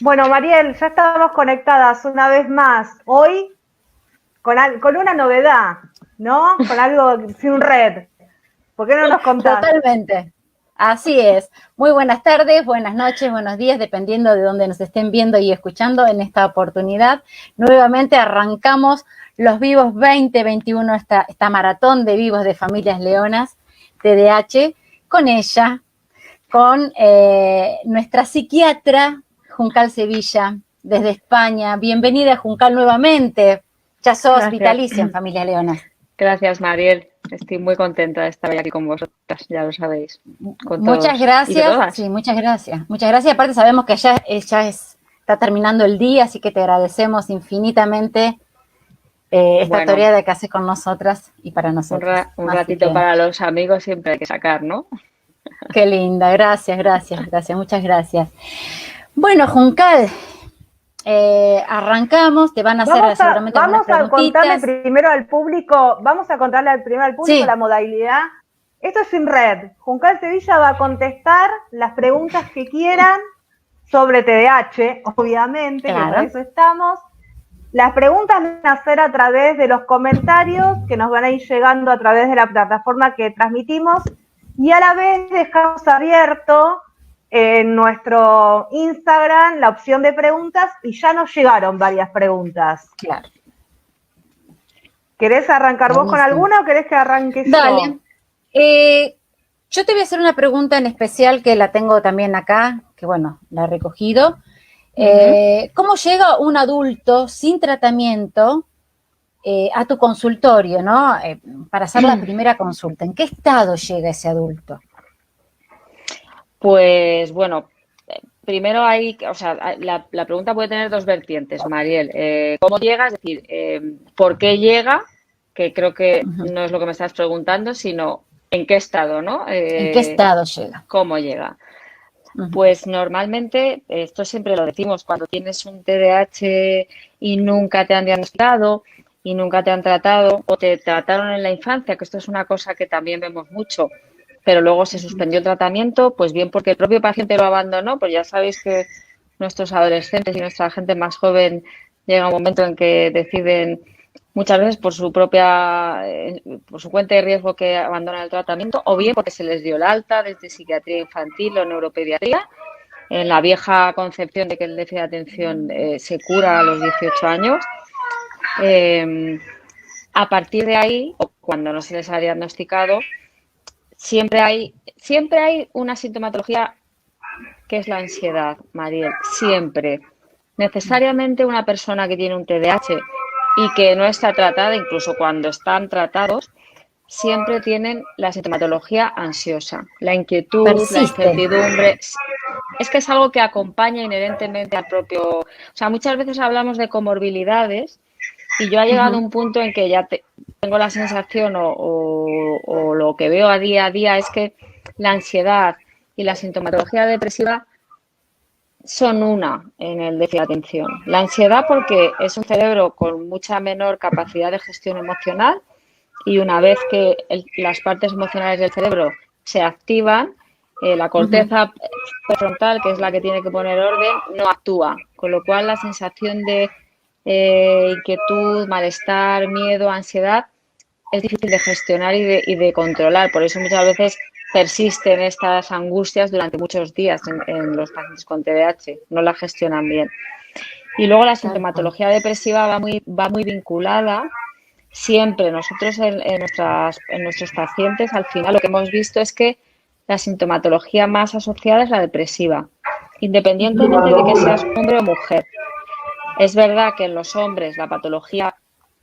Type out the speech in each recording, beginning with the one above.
Bueno, Mariel, ya estamos conectadas una vez más. Hoy con una novedad, ¿no? Con algo sin red. ¿Por qué no nos contás? Totalmente. Así es. Muy buenas tardes, buenas noches, buenos días, dependiendo de dónde nos estén viendo y escuchando en esta oportunidad. Nuevamente arrancamos los Vivos 2021, esta maratón de vivos de familias leonas, TDAH, con ella, con nuestra psiquiatra, Juncal Sevilla, desde España. Bienvenida, Juncal, nuevamente. Ya sos Gracias. vitalicia en Familias Leonas. Gracias, Mariel. Estoy muy contenta de estar aquí con vosotras, ya lo sabéis. Con Muchas todos y gracias, todas. sí, muchas gracias. Muchas gracias, aparte sabemos que está terminando el día, así que te agradecemos infinitamente esta Bueno, autoridad que haces con nosotras y para nosotros. un Así ratito que, para los amigos siempre hay que sacar, ¿no? qué linda, gracias, muchas gracias. Bueno, Juncal, arrancamos, te van a hacer seguramente algunas Vamos a contarle preguntitas. primero al público, Sí, la modalidad. Esto es sin red. Juncal Sevilla va a contestar las preguntas que quieran sobre TDAH, obviamente, que para claro. eso estamos. Las preguntas van a ser a través de los comentarios que nos van a ir llegando a través de la plataforma que transmitimos y a la vez dejamos abierto en nuestro Instagram la opción de preguntas y ya nos llegaron varias preguntas. Claro. ¿Querés arrancar vos con Buenísimo. alguna o querés que arranque yo? Dale. Yo te voy a hacer una pregunta en especial que la tengo también acá, que bueno, la he recogido. ¿Cómo llega un adulto sin tratamiento a tu consultorio, ¿no? Para hacer la primera consulta. ¿En qué estado llega ese adulto? Pues bueno, primero la pregunta puede tener dos vertientes, Mariel. ¿Cómo llega? Es decir, ¿por qué llega? Que creo que no es lo que me estás preguntando, sino en qué estado, ¿no? ¿En qué estado llega? ¿Cómo llega? Pues normalmente, esto siempre lo decimos, cuando tienes un TDAH y nunca te han diagnosticado y nunca te han tratado o te trataron en la infancia, que esto es una cosa que también vemos mucho, pero luego se suspendió el tratamiento, pues bien porque el propio paciente lo abandonó, pues ya sabéis que nuestros adolescentes y nuestra gente más joven llega un momento en que deciden muchas veces por su cuenta de riesgo que abandonan el tratamiento, o bien porque se les dio el alta desde psiquiatría infantil o neuropediatría, en la vieja concepción de que el déficit de atención se cura a los 18 años. A partir de ahí, o cuando no se les ha diagnosticado, siempre hay una sintomatología que es la ansiedad, Mariel, siempre. Necesariamente una persona que tiene un TDAH y que no está tratada, incluso cuando están tratados, siempre tienen la sintomatología ansiosa, la inquietud, la Persiste. incertidumbre. Es que es algo que acompaña inherentemente al propio. O sea, muchas veces hablamos de comorbilidades y yo he llegado a un punto en que tengo la sensación o lo que veo a día es que la ansiedad y la sintomatología depresiva son una en el déficit de atención. La ansiedad porque es un cerebro con mucha menor capacidad de gestión emocional y una vez que las partes emocionales del cerebro se activan, la corteza prefrontal, que es la que tiene que poner orden, no actúa. Con lo cual la sensación de inquietud, malestar, miedo, ansiedad es difícil de gestionar y de controlar. Por eso muchas veces persisten estas angustias durante muchos días en los pacientes con TDAH, no la gestionan bien. Y luego la Tal cual. sintomatología depresiva va muy vinculada. Siempre nosotros en nuestros pacientes, al final lo que hemos visto es que la sintomatología más asociada es la depresiva, independientemente de que seas hombre o mujer. Es verdad que en los hombres la patología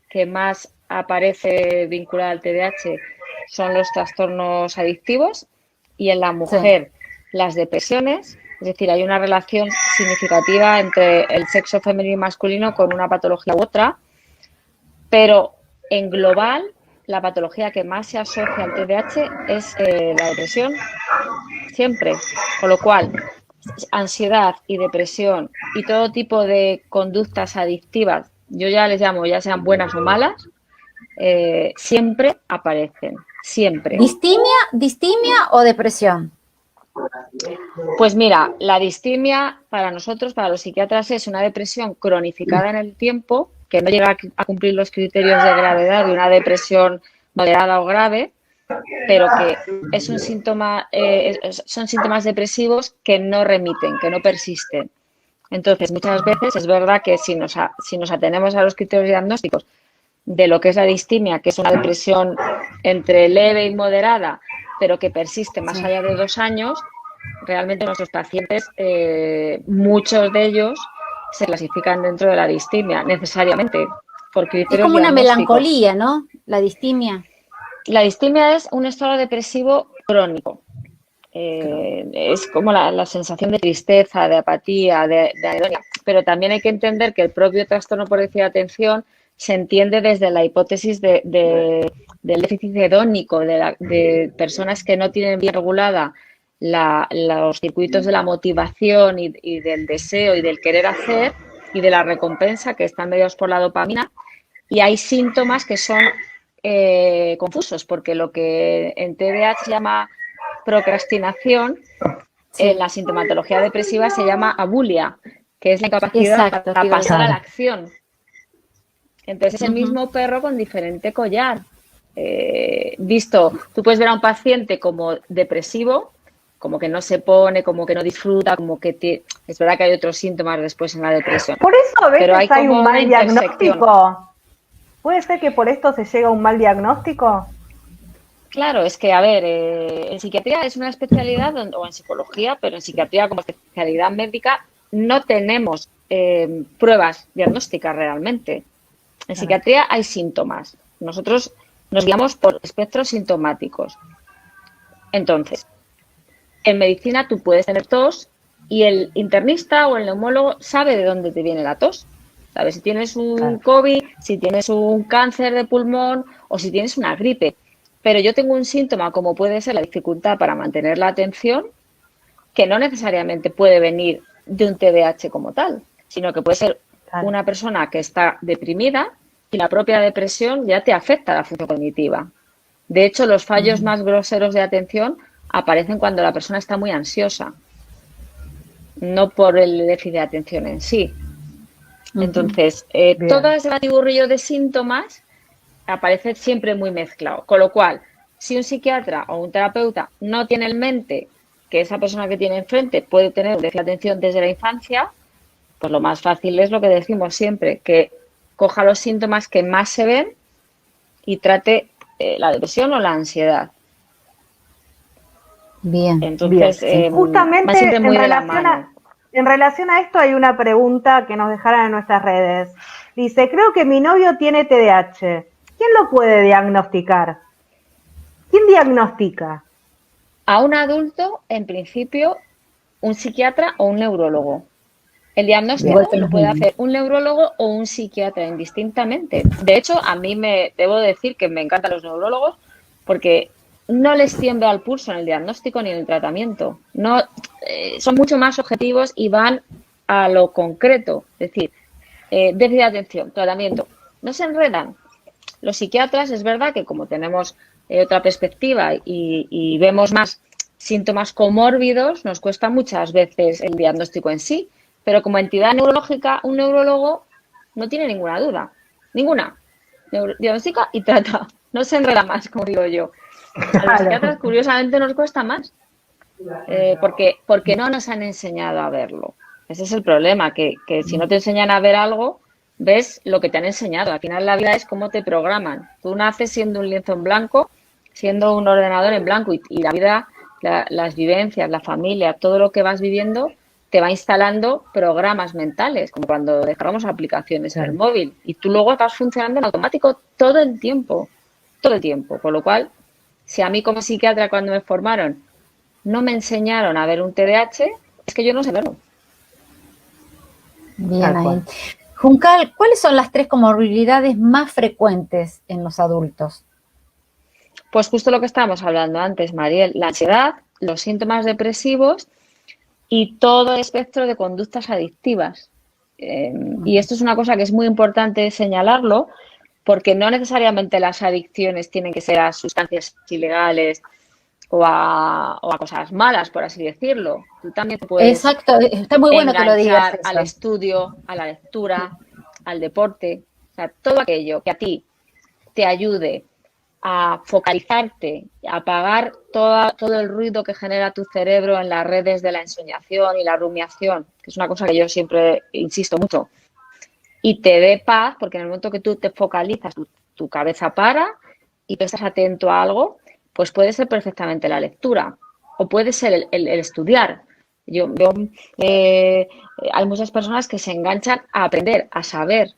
que más aparece vinculada al TDAH son los trastornos adictivos y en la Sí. mujer las depresiones, es decir, hay una relación significativa entre el sexo femenino y masculino con una patología u otra, pero en global la patología que más se asocia al TDAH es la depresión, siempre, con lo cual ansiedad y depresión y todo tipo de conductas adictivas, yo ya les llamo, ya sean buenas o malas, siempre aparecen, siempre. ¿Distimia o depresión? Pues mira, la distimia para nosotros, para los psiquiatras, es una depresión cronificada en el tiempo, que no llega a cumplir los criterios de gravedad de una depresión moderada o grave, pero que es un síntoma, son síntomas depresivos que no remiten, que no persisten. Entonces, muchas veces es verdad que si nos atenemos a los criterios diagnósticos de lo que es la distimia, que es una depresión entre leve y moderada, pero que persiste más allá de 2 años, realmente nuestros pacientes, muchos de ellos se clasifican dentro de la distimia, necesariamente, por criterios Es como una diagnósticos. melancolía, ¿no? La distimia. La distimia es un estado depresivo crónico. Es como la sensación de tristeza, de apatía, de anedonia. Pero también hay que entender que el propio trastorno por déficit de atención se entiende desde la hipótesis del déficit hedónico, de personas que no tienen bien regulada los circuitos de la motivación y del deseo y del querer hacer y de la recompensa, que están mediados por la dopamina. Y hay síntomas que son confusos, porque lo que en TDAH se llama procrastinación, en la sintomatología depresiva se llama abulia, que es la incapacidad para pasar a la acción. Entonces es el mismo perro con diferente collar. Visto, tú puedes ver a un paciente como depresivo, como que no se pone, como que no disfruta, como que es verdad que hay otros síntomas después en la depresión. Por eso a veces pero hay un mal diagnóstico. ¿Puede ser que por esto se llega a un mal diagnóstico? Claro, es que, a ver, en psiquiatría es una especialidad, o en psicología, pero en psiquiatría como especialidad médica no tenemos pruebas diagnósticas realmente. En psiquiatría hay síntomas. Nosotros nos guiamos por espectros sintomáticos. Entonces, en medicina tú puedes tener tos y el internista o el neumólogo sabe de dónde te viene la tos. ¿Sabes? Si tienes un COVID, si tienes un cáncer de pulmón o si tienes una gripe. Pero yo tengo un síntoma como puede ser la dificultad para mantener la atención, que no necesariamente puede venir de un TDAH como tal, sino que puede ser una persona que está deprimida y la propia depresión ya te afecta a la función cognitiva. De hecho, los fallos más groseros de atención aparecen cuando la persona está muy ansiosa, no por el déficit de atención en sí. Entonces, todo ese batiburrillo de síntomas aparece siempre muy mezclado. Con lo cual, si un psiquiatra o un terapeuta no tiene en mente que esa persona que tiene enfrente puede tener un déficit de atención desde la infancia, pues lo más fácil es lo que decimos siempre, que coja los síntomas que más se ven y trate la depresión o la ansiedad. Bien. Entonces, bien. Justamente siempre muy en relación a esto hay una pregunta que nos dejaron en nuestras redes. Dice, creo que mi novio tiene TDAH. ¿Quién lo puede diagnosticar? ¿Quién diagnostica? A un adulto, en principio, un psiquiatra o un neurólogo. El diagnóstico lo puede hacer un neurólogo o un psiquiatra indistintamente. De hecho, a mí debo decir que me encantan los neurólogos porque no les tiembla al pulso en el diagnóstico ni en el tratamiento. No, son mucho más objetivos y van a lo concreto. Es decir, déficit de atención, tratamiento. No se enredan. Los psiquiatras, es verdad que como tenemos otra perspectiva y vemos más síntomas comórbidos, nos cuesta muchas veces el diagnóstico en sí. Pero como entidad neurológica, un neurólogo no tiene ninguna duda. Ninguna. Diagnostica y trata. No se enreda más, como digo yo. A los psiquiatras, curiosamente, nos cuesta más. Porque no nos han enseñado a verlo. Ese es el problema, que si no te enseñan a ver algo, ves lo que te han enseñado. Al final la vida es cómo te programan. Tú naces siendo un lienzo en blanco, siendo un ordenador en blanco y la vida, las vivencias, la familia, todo lo que vas viviendo te va instalando programas mentales, como cuando descargamos aplicaciones en el móvil y tú luego estás funcionando en automático todo el tiempo. Con lo cual, si a mí como psiquiatra cuando me formaron no me enseñaron a ver un TDAH, es que yo no sé verlo. Bien ahí. Juncal, ¿cuáles son las 3 comorbilidades más frecuentes en los adultos? Pues justo lo que estábamos hablando antes, Mariel, la ansiedad, los síntomas depresivos y todo el espectro de conductas adictivas. Y esto es una cosa que es muy importante señalarlo, porque no necesariamente las adicciones tienen que ser a sustancias ilegales o a cosas malas, por así decirlo. Tú también te puedes Exacto, está muy bueno que lo digas enganchar al eso. estudio, a la lectura, al deporte, o sea, todo aquello que a ti te ayude a focalizarte, a apagar todo el ruido que genera tu cerebro en las redes de la ensoñación y la rumiación, que es una cosa que yo siempre insisto mucho, y te dé paz, porque en el momento que tú te focalizas, tu cabeza para y tú estás atento a algo, pues puede ser perfectamente la lectura o puede ser el estudiar. Hay muchas personas que se enganchan a aprender, a saber.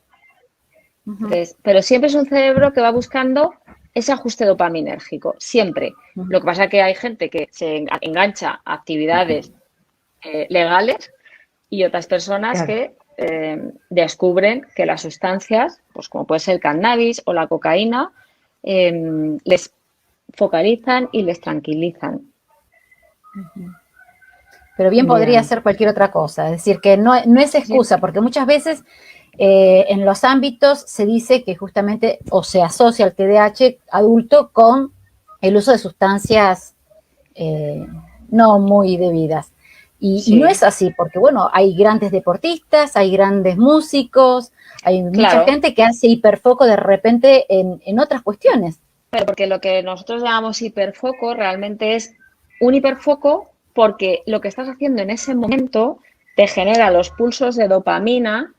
Entonces, pero siempre es un cerebro que va buscando ese ajuste dopaminérgico, siempre. Lo que pasa es que hay gente que se engancha a actividades legales y otras personas que descubren que las sustancias, pues como puede ser el cannabis o la cocaína, les focalizan y les tranquilizan. Pero bien podría ser cualquier otra cosa, es decir, que no es excusa, porque muchas veces en los ámbitos se dice que justamente o se asocia el TDAH adulto con el uso de sustancias no muy debidas. Y no es así, porque bueno, hay grandes deportistas, hay grandes músicos, hay mucha gente que hace hiperfoco de repente en otras cuestiones. Pero porque lo que nosotros llamamos hiperfoco realmente es un hiperfoco porque lo que estás haciendo en ese momento te genera los pulsos de dopamina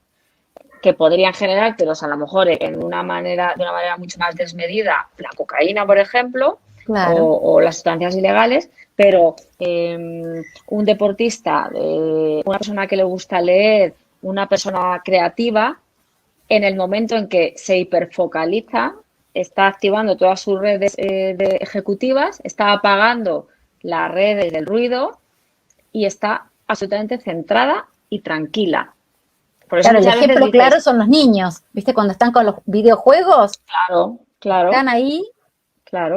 que podrían generártelos a lo mejor de una manera mucho más desmedida, la cocaína, por ejemplo, o las sustancias ilegales, pero un deportista, una persona que le gusta leer, una persona creativa, en el momento en que se hiperfocaliza, está activando todas sus redes ejecutivas, está apagando las redes del ruido y está absolutamente centrada y tranquila. Por eso el ejemplo claro son los niños, ¿viste? Cuando están con los videojuegos. Claro. Están ahí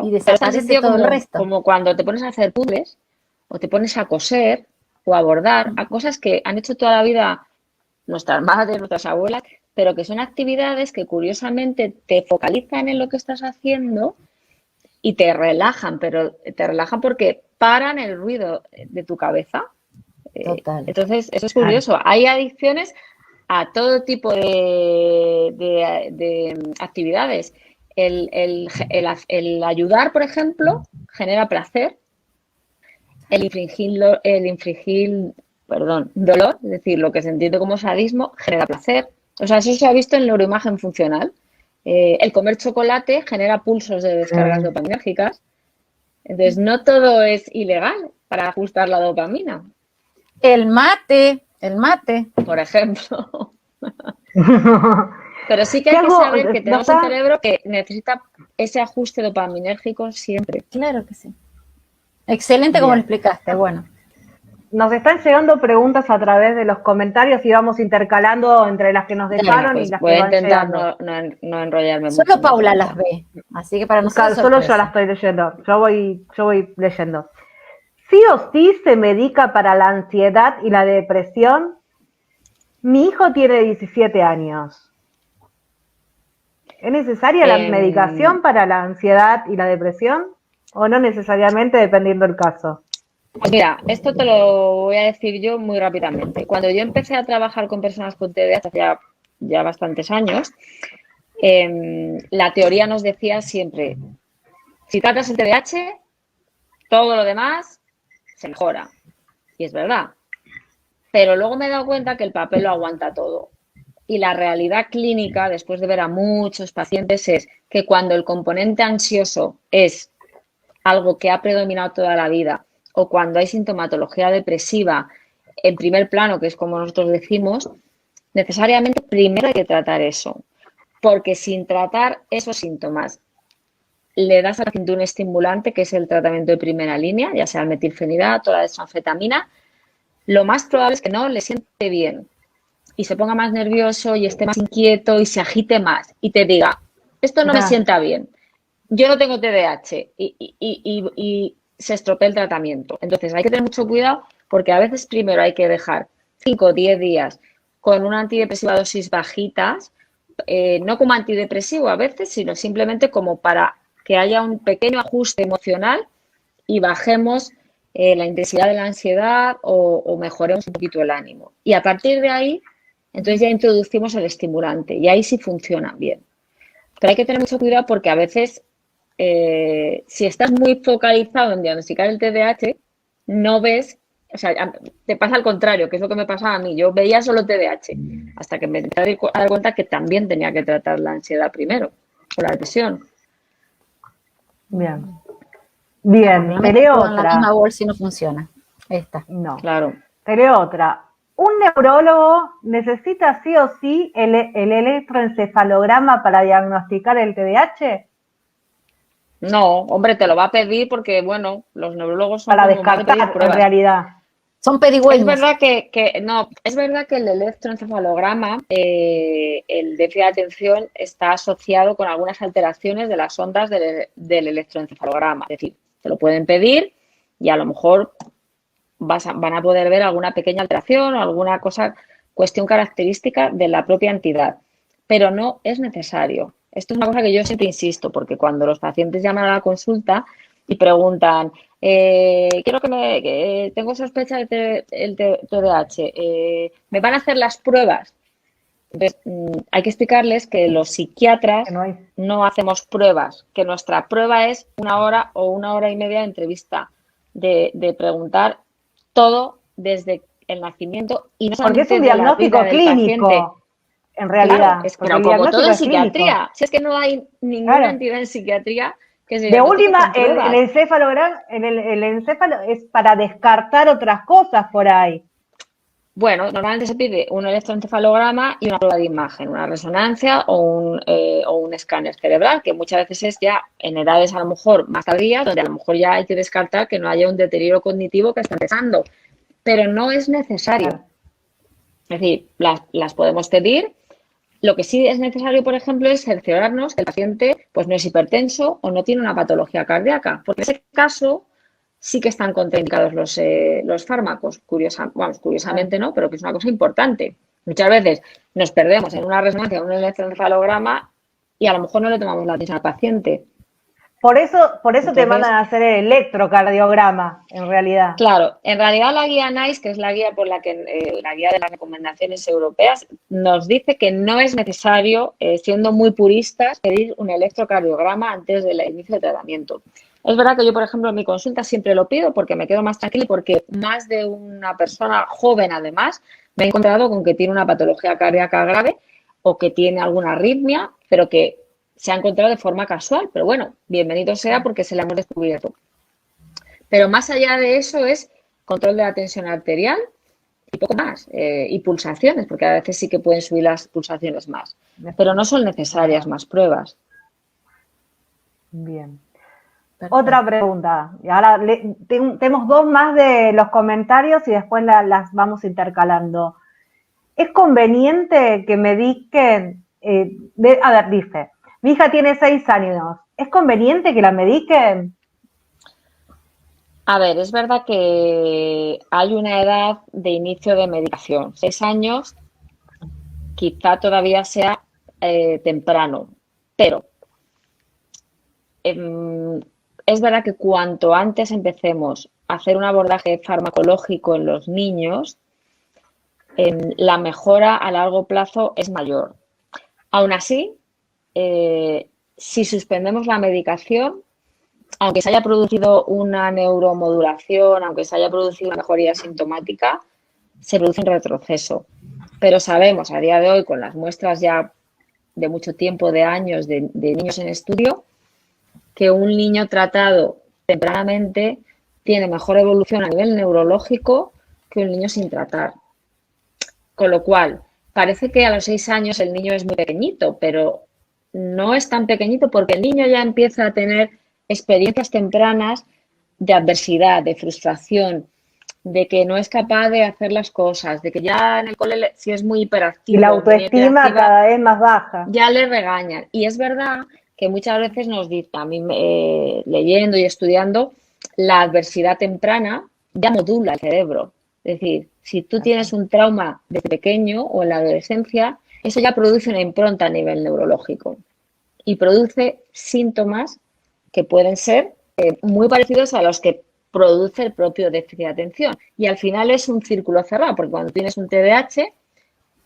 y desaparece todo el resto. Como cuando te pones a hacer puzzles o te pones a coser o a bordar, a cosas que han hecho toda la vida nuestras madres, nuestras abuelas, pero que son actividades que curiosamente te focalizan en lo que estás haciendo y te relajan, pero te relajan porque paran el ruido de tu cabeza. Total. Entonces, eso es curioso. Hay adicciones a todo tipo de actividades. El ayudar, por ejemplo, genera placer. El infringir dolor, es decir, lo que se entiende como sadismo, genera placer. O sea, eso se ha visto en neuroimagen funcional. El comer chocolate genera pulsos de descargas dopaminérgicas. Entonces, no todo es ilegal para ajustar la dopamina. El mate, por ejemplo. Pero sí que hay que saber que tenemos un cerebro que necesita ese ajuste dopaminérgico siempre. Claro que sí. Excelente como lo explicaste, bueno. Nos están llegando preguntas a través de los comentarios y vamos intercalando entre las que nos dejaron pues y las voy que a van intentar llegando. no enrollarme mucho. Solo Paula las ve, así que para nosotros solo yo las estoy leyendo, yo voy leyendo. ¿Sí o sí se medica para la ansiedad y la depresión? Mi hijo tiene 17 años. ¿Es necesaria la medicación para la ansiedad y la depresión? ¿O no necesariamente, dependiendo del caso? Pues mira, esto te lo voy a decir yo muy rápidamente. Cuando yo empecé a trabajar con personas con TDAH hace ya bastantes años, la teoría nos decía siempre, si tratas el TDAH, todo lo demás se mejora. Y es verdad. Pero luego me he dado cuenta que el papel lo aguanta todo. Y la realidad clínica, después de ver a muchos pacientes, es que cuando el componente ansioso es algo que ha predominado toda la vida o cuando hay sintomatología depresiva en primer plano, que es como nosotros decimos, necesariamente primero hay que tratar eso. Porque sin tratar esos síntomas, le das al paciente un estimulante, que es el tratamiento de primera línea, ya sea el metilfenidato o la desanfetamina, lo más probable es que no le siente bien y se ponga más nervioso y esté más inquieto y se agite más y te diga, esto no me sienta bien, yo no tengo TDAH y se estropea el tratamiento. Entonces hay que tener mucho cuidado porque a veces primero hay que dejar 5 o 10 días con un antidepresivo a dosis bajitas, no como antidepresivo a veces, sino simplemente como para que haya un pequeño ajuste emocional y bajemos la intensidad de la ansiedad o mejoremos un poquito el ánimo. Y a partir de ahí, entonces ya introducimos el estimulante y ahí sí funciona bien. Pero hay que tener mucho cuidado porque a veces, si estás muy focalizado en diagnosticar el TDAH, no ves, o sea, te pasa al contrario, que es lo que me pasaba a mí. Yo veía solo TDAH hasta que me empecé a dar cuenta que también tenía que tratar la ansiedad primero o la depresión. Bien. Bien, No te me leo pongo en la misma otra. bolsa y no funciona. Esta. No, Claro. te leo otra. ¿Un neurólogo necesita sí o sí el electroencefalograma para diagnosticar el TDAH? No, hombre, te lo va a pedir porque, bueno, los neurólogos son Para como más de pedir descartar, en pruebas. realidad. Son Es pedigüeños. verdad no, es verdad que el electroencefalograma, el déficit de atención está asociado con algunas alteraciones de las ondas del electroencefalograma. Es decir, te lo pueden pedir y a lo mejor van a poder ver alguna pequeña alteración o alguna cuestión característica de la propia entidad, pero no es necesario. Esto es una cosa que yo siempre insisto, porque cuando los pacientes llaman a la consulta y preguntan, quiero que tengo sospecha de el TDAH, ¿me van a hacer las pruebas? Entonces, hay que explicarles que los psiquiatras Que no hay. no hacemos pruebas, que nuestra prueba es 1 hora o 1 hora y media de entrevista, de preguntar todo desde el nacimiento y no Porque es solamente un de la vida diagnóstico del paciente. clínico, en realidad. Claro, Porque pero el como todo diagnóstico en es clínico. psiquiatría, si es que no hay ninguna Claro. entidad en psiquiatría que se De diagnostique última, con el pruebas. encefalograma, el encéfalo es para descartar otras cosas por ahí. Bueno, normalmente se pide un electroencefalograma y una prueba de imagen, una resonancia o un escáner cerebral, que muchas veces es ya en edades a lo mejor más tardías, donde a lo mejor ya hay que descartar que no haya un deterioro cognitivo que está empezando, pero no es necesario. Claro. Es decir, las podemos pedir. Lo que sí es necesario, por ejemplo, es cerciorarnos que el paciente pues, no es hipertenso o no tiene una patología cardíaca, porque en ese caso sí que están contraindicados los fármacos. Curiosamente no, pero que es una cosa importante. Muchas veces nos perdemos en una resonancia, en un electroencefalograma y a lo mejor no le tomamos la atención al paciente. Por eso Entonces, te mandan a hacer el electrocardiograma, en realidad. Claro, en realidad la guía NICE, que es la guía por la que la guía de las recomendaciones europeas, nos dice que no es necesario, siendo muy puristas, pedir un electrocardiograma antes del inicio del tratamiento. Es verdad que yo, por ejemplo, en mi consulta siempre lo pido porque me quedo más tranquila y porque más de una persona joven, además, me he encontrado con que tiene una patología cardíaca grave o que tiene alguna arritmia, pero que se ha encontrado de forma casual. Pero bueno, bienvenido sea porque se la hemos descubierto. Pero más allá de eso es control de la tensión arterial y poco más. Y pulsaciones, porque a veces sí que pueden subir las pulsaciones más. Pero no son necesarias más pruebas. Bien. Perfecto. Otra pregunta. Y ahora tenemos dos más de los comentarios y después las vamos intercalando. ¿Es conveniente que mediquen? A ver, dice, mi hija tiene 6 años. ¿Es conveniente que la mediquen? A ver, es verdad que hay una edad de inicio de medicación. 6 años quizá todavía sea temprano, pero es verdad que cuanto antes empecemos a hacer un abordaje farmacológico en los niños, la mejora a largo plazo es mayor. Aún así, si suspendemos la medicación, aunque se haya producido una neuromodulación, aunque se haya producido una mejoría sintomática, se produce un retroceso. Pero sabemos a día de hoy, con las muestras ya de mucho tiempo, de años, de niños en estudio, que un niño tratado tempranamente tiene mejor evolución a nivel neurológico que un niño sin tratar. Con lo cual, parece que a los 6 años el niño es muy pequeñito, pero no es tan pequeñito porque el niño ya empieza a tener experiencias tempranas de adversidad, de frustración, de que no es capaz de hacer las cosas, de que ya en el cole, si es muy hiperactivo, y la autoestima cada vez más baja. Ya le regañan. Y es verdad que muchas veces nos dicen, a mí leyendo y estudiando, la adversidad temprana ya modula el cerebro. Es decir, si tú tienes un trauma desde pequeño o en la adolescencia, eso ya produce una impronta a nivel neurológico y produce síntomas que pueden ser muy parecidos a los que produce el propio déficit de atención. Y al final es un círculo cerrado, porque cuando tienes un TDAH,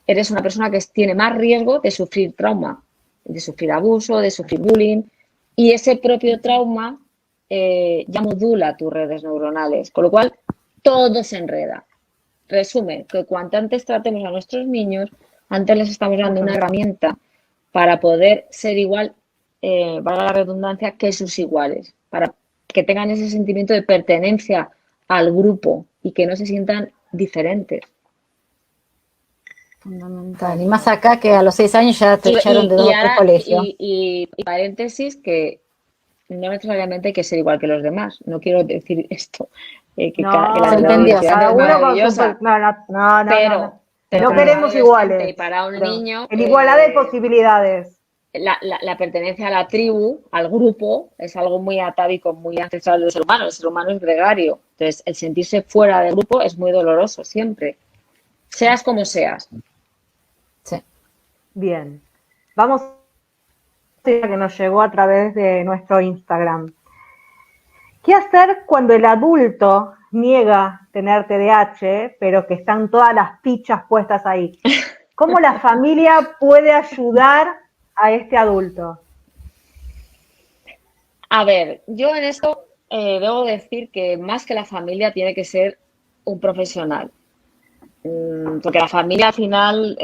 eres una persona que tiene más riesgo de sufrir trauma, de sufrir abuso, de sufrir bullying, y ese propio trauma ya modula tus redes neuronales, con lo cual todo se enreda. Resume que cuanto antes tratemos a nuestros niños, antes les estamos dando una herramienta para poder ser igual, valga la redundancia, que sus iguales, para que tengan ese sentimiento de pertenencia al grupo y que no se sientan diferentes. Fundamental. Y más acá que a los 6 años ya te echaron de 2 o 3 colegios. Y paréntesis, que no necesariamente hay que ser igual que los demás. No quiero decir esto. Que No, la se entendió. universidad cada es uno con su... maravillosa. No. Pero No para queremos un iguales. adolescente y para un pero niño, en igualdad de posibilidades. la pertenencia a la tribu, al grupo, es algo muy atávico, muy ancestral del ser humano. El ser humano es gregario. Entonces, el sentirse fuera del grupo es muy doloroso siempre. Seas como seas. Sí. Bien. Vamos a que nos llegó a través de nuestro Instagram. ¿Qué hacer cuando el adulto niega tener TDAH, pero que están todas las fichas puestas ahí? ¿Cómo la familia puede ayudar a este adulto? A ver, yo en esto debo decir que más que la familia tiene que ser un profesional. Porque la familia al final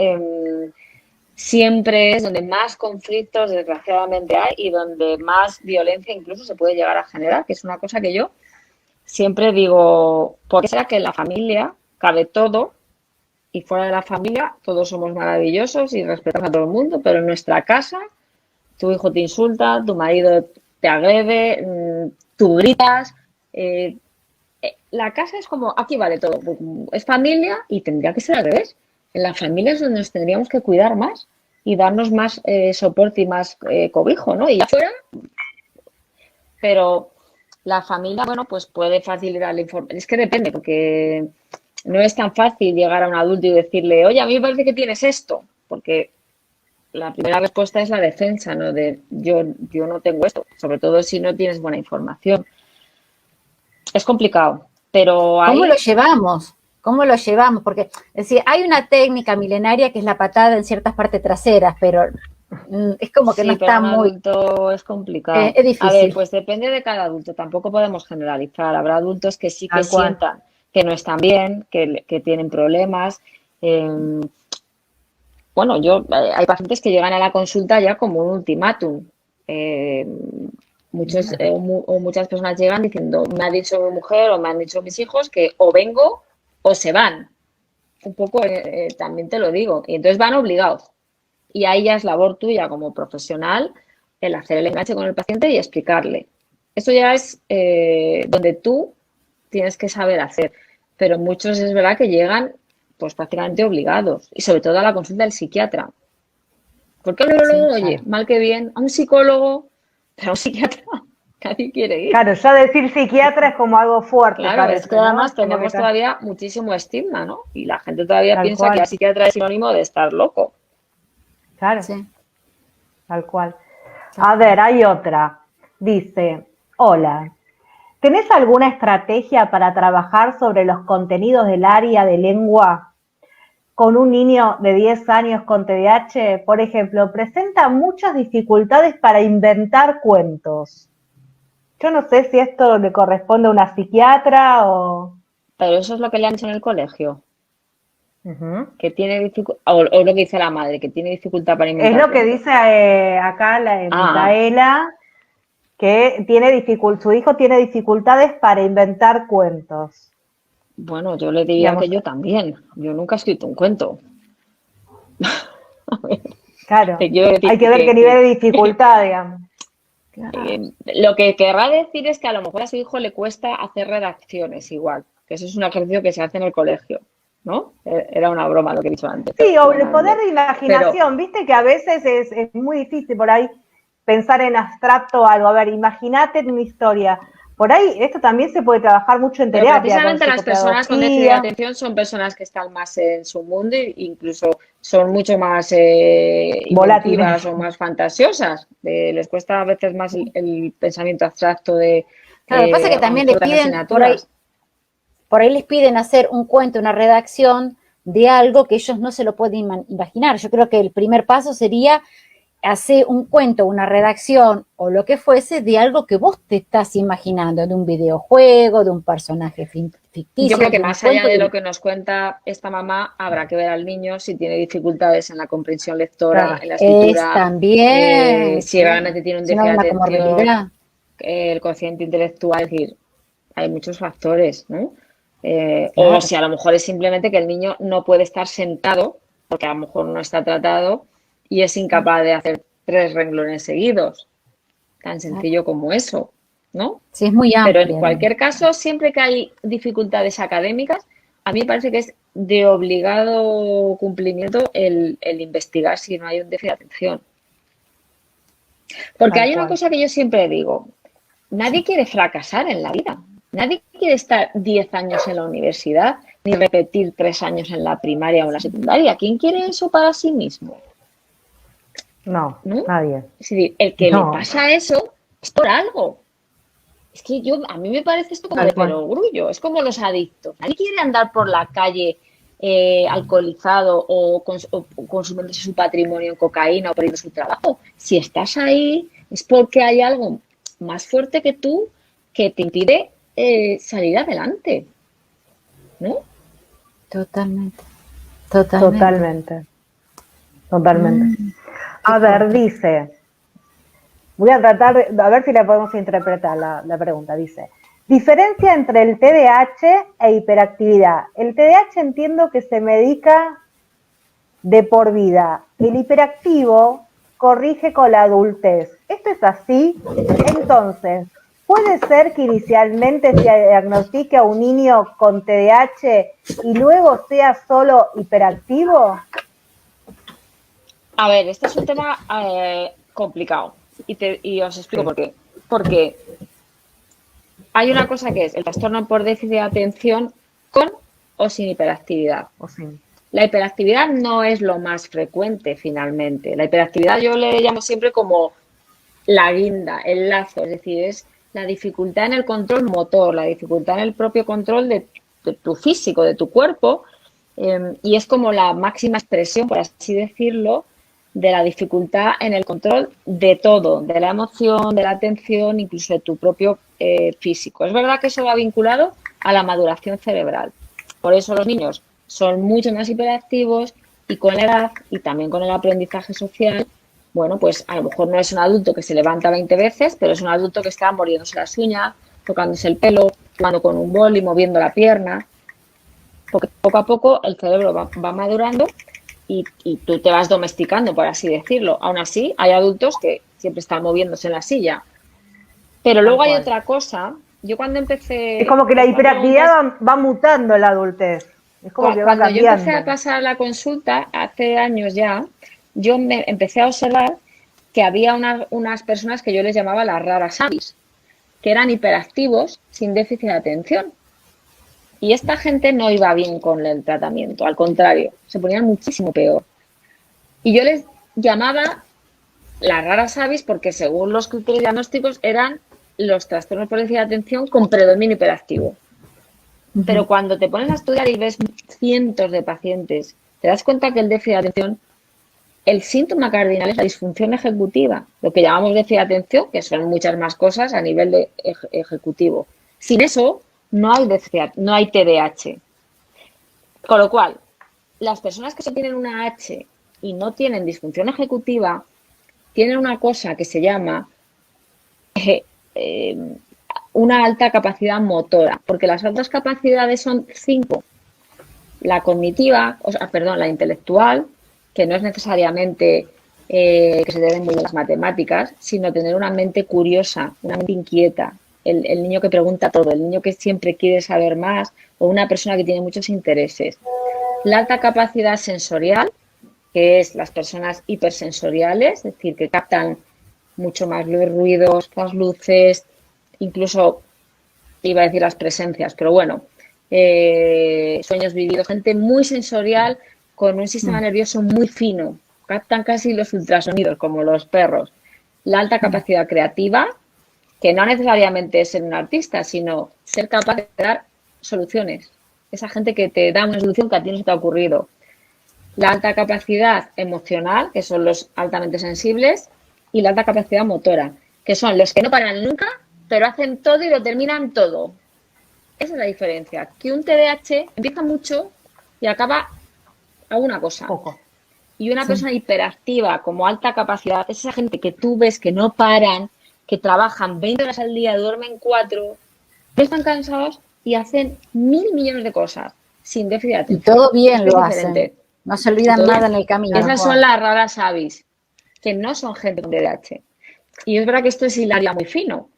siempre es donde más conflictos desgraciadamente hay y donde más violencia incluso se puede llegar a generar, que es una cosa que yo siempre digo, ¿por qué será que en la familia cabe todo y fuera de la familia todos somos maravillosos y respetamos a todo el mundo, pero en nuestra casa tu hijo te insulta, tu marido te agrede, tú gritas? La casa es como, aquí vale todo, es familia y tendría que ser al revés. En la familia es donde nos tendríamos que cuidar más y darnos más soporte y más cobijo, ¿no? Y afuera, pero la familia, bueno, pues puede facilitar la información. Es que depende, porque no es tan fácil llegar a un adulto y decirle, oye, a mí me parece que tienes esto, porque la primera respuesta es la defensa, ¿no? De yo no tengo esto, sobre todo si no tienes buena información. Es complicado, pero ahí... ¿Cómo lo llevamos? ¿Cómo lo llevamos? Porque, es decir, hay una técnica milenaria que es la patada en ciertas partes traseras, pero es como que sí, no está pero un muy... adulto es complicado. Es difícil. A ver, pues depende de cada adulto, tampoco podemos generalizar. Habrá adultos que sí que sientan que no están bien, que tienen problemas. Bueno, hay pacientes que llegan a la consulta ya como un ultimátum. Muchas personas llegan diciendo, me ha dicho mi mujer o me han dicho mis hijos que o vengo o se van. Un poco también te lo digo. Y entonces van obligados. Y ahí ya es labor tuya como profesional el hacer el enganche con el paciente y explicarle. Eso ya es donde tú tienes que saber hacer. Pero muchos es verdad que llegan pues prácticamente obligados. Y sobre todo a la consulta del psiquiatra. Porque a un neurólogo, Sí, oye, claro. mal que bien, a un psicólogo, pero a un psiquiatra nadie quiere ir. Claro, ya decir psiquiatra es como algo fuerte. Claro, parece, es que además ¿no? tenemos todavía muchísimo estigma, ¿no? Y la gente todavía Tal piensa cual. que la psiquiatra es sinónimo de estar loco. Claro, Sí. tal cual. A ver, hay otra. Dice, hola, ¿tenés alguna estrategia para trabajar sobre los contenidos del área de lengua con un niño de 10 años con TDAH? Por ejemplo, presenta muchas dificultades para inventar cuentos. Yo no sé si esto le corresponde a una psiquiatra o... Pero eso es lo que le han hecho en el colegio, Ujú. que tiene dificultad, o lo que dice la madre, que tiene dificultad para Es inventar lo que cuentos. dice acá Ah, Micaela, que tiene su hijo tiene dificultades para inventar cuentos. bueno, yo le diría Digamos, que yo también. Yo nunca he escrito un cuento. A ver, claro, te quiero decir hay que ver qué nivel de dificultad, digamos. lo que querrá decir es que a lo mejor a su hijo le cuesta hacer redacciones igual, que eso es un ejercicio que se hace en el colegio, ¿no? Era una broma lo que he dicho antes. Sí, o el poder de imaginación, viste que a veces es muy difícil por ahí pensar en abstracto o algo. A ver, imagínate una historia. Por ahí esto también se puede trabajar mucho en Pero terapia. precisamente las personas con déficit de atención son personas que están más en su mundo e incluso son mucho más inventivas o más fantasiosas. Les cuesta a veces más el pensamiento abstracto de Claro, lo que pasa es que también le piden, por ahí les piden hacer un cuento, una redacción de algo que ellos no se lo pueden imaginar. Yo creo que el primer paso sería hacer un cuento, una redacción o lo que fuese de algo que vos te estás imaginando, de un videojuego, de un personaje ficticio. Yo creo que más allá de lo que nos cuenta esta mamá, habrá que ver al niño si tiene dificultades en la comprensión lectora, claro, en la escritura, también, si realmente tiene un déficit de atención, el cociente intelectual, es decir, hay muchos factores, ¿no? Claro. O si a lo mejor es simplemente que el niño no puede estar sentado, porque a lo mejor no está tratado y es incapaz de hacer 3 renglones seguidos. Tan sencillo como eso, ¿no? Sí, es muy amplio. Pero en cualquier caso, siempre que hay dificultades académicas, a mí me parece que es de obligado cumplimiento el investigar si no hay un déficit de atención. Porque hay una cosa que yo siempre digo, nadie quiere fracasar en la vida. Nadie quiere estar 10 años en la universidad ni repetir 3 años en la primaria o en la secundaria. ¿Quién quiere eso para sí mismo? No, nadie. Es decir, el que le pasa eso es por algo. Es que a mí me parece esto como de perogrullo, es como los adictos. Nadie quiere andar por la calle alcoholizado o consumiendo su patrimonio en cocaína o perdiendo su trabajo. Si estás ahí es porque hay algo más fuerte que tú que te impide salir adelante, ¿no? Totalmente. A ver, dice, voy a tratar, a ver si la podemos interpretar la pregunta, dice, diferencia entre el TDAH e hiperactividad. El TDAH entiendo que se medica de por vida, el hiperactivo corrige con la adultez. ¿Esto es así? Entonces, ¿puede ser que inicialmente se diagnostique a un niño con TDAH y luego sea solo hiperactivo? A ver, este es un tema complicado y os explico por qué. Porque hay una cosa que es el trastorno por déficit de atención con o sin hiperactividad. La hiperactividad no es lo más frecuente finalmente. La hiperactividad yo le llamo siempre como la guinda, el lazo, es decir, es la dificultad en el control motor, la dificultad en el propio control de tu físico, de tu cuerpo, y es como la máxima expresión, por así decirlo, de la dificultad en el control de todo, de la emoción, de la atención, incluso de tu propio físico. Es verdad que eso va vinculado a la maduración cerebral. Por eso los niños son mucho más hiperactivos y con la edad y también con el aprendizaje social, bueno, pues a lo mejor no es un adulto que se levanta 20 veces, pero es un adulto que está mordiéndose las uñas, tocándose el pelo, jugando con un boli, moviendo la pierna. Porque poco a poco el cerebro va madurando y tú te vas domesticando, por así decirlo. Aún así, hay adultos que siempre están moviéndose en la silla. Pero luego hay otra cosa. Yo cuando empecé... Es como que la hiperactividad va mutando en la adultez. Es como que va cuando cambiando. yo empecé a pasar la consulta, hace años ya, yo me empecé a observar que había unas personas que yo les llamaba las raras avis, que eran hiperactivos sin déficit de atención. Y esta gente no iba bien con el tratamiento, al contrario, se ponían muchísimo peor. Y yo les llamaba las raras avis porque según los criterios diagnósticos eran los trastornos por déficit de atención con predominio hiperactivo. Pero cuando te pones a estudiar y ves cientos de pacientes, te das cuenta que el déficit de atención, el síntoma cardinal es la disfunción ejecutiva, lo que llamamos déficit de atención, que son muchas más cosas a nivel de ejecutivo. Sin eso, no hay TDAH. Con lo cual, las personas que tienen una H y no tienen disfunción ejecutiva, tienen una cosa que se llama una alta capacidad motora, porque las altas capacidades son 5. La cognitiva, la intelectual, que no es necesariamente que se deben muy bien las matemáticas, sino tener una mente curiosa, una mente inquieta, el niño que pregunta todo, el niño que siempre quiere saber más o una persona que tiene muchos intereses. La alta capacidad sensorial, que es las personas hipersensoriales, es decir, que captan mucho más los ruidos, las luces, incluso iba a decir las presencias, pero bueno, sueños vividos, gente muy sensorial con un sistema nervioso muy fino, captan casi los ultrasonidos como los perros. La alta capacidad creativa, que no necesariamente es ser un artista, sino ser capaz de dar soluciones. Esa gente que te da una solución que a ti no se te ha ocurrido. La alta capacidad emocional, que son los altamente sensibles, y la alta capacidad motora, que son los que no paran nunca, pero hacen todo y lo terminan todo. Esa es la diferencia. Que un TDAH empieza mucho y acaba a una cosa. Poco. Y una persona hiperactiva, como alta capacidad, es esa gente que tú ves que no paran, que trabajan 20 horas al día, duermen 4, no están cansados y hacen 1000 millones de cosas sin déficit de Y atención. todo bien Es lo diferente. hacen. No se olvidan Todo nada bien. en el camino. Esas son las raras avis, que no son gente con TDAH. Y es verdad que esto es hilaria muy fino,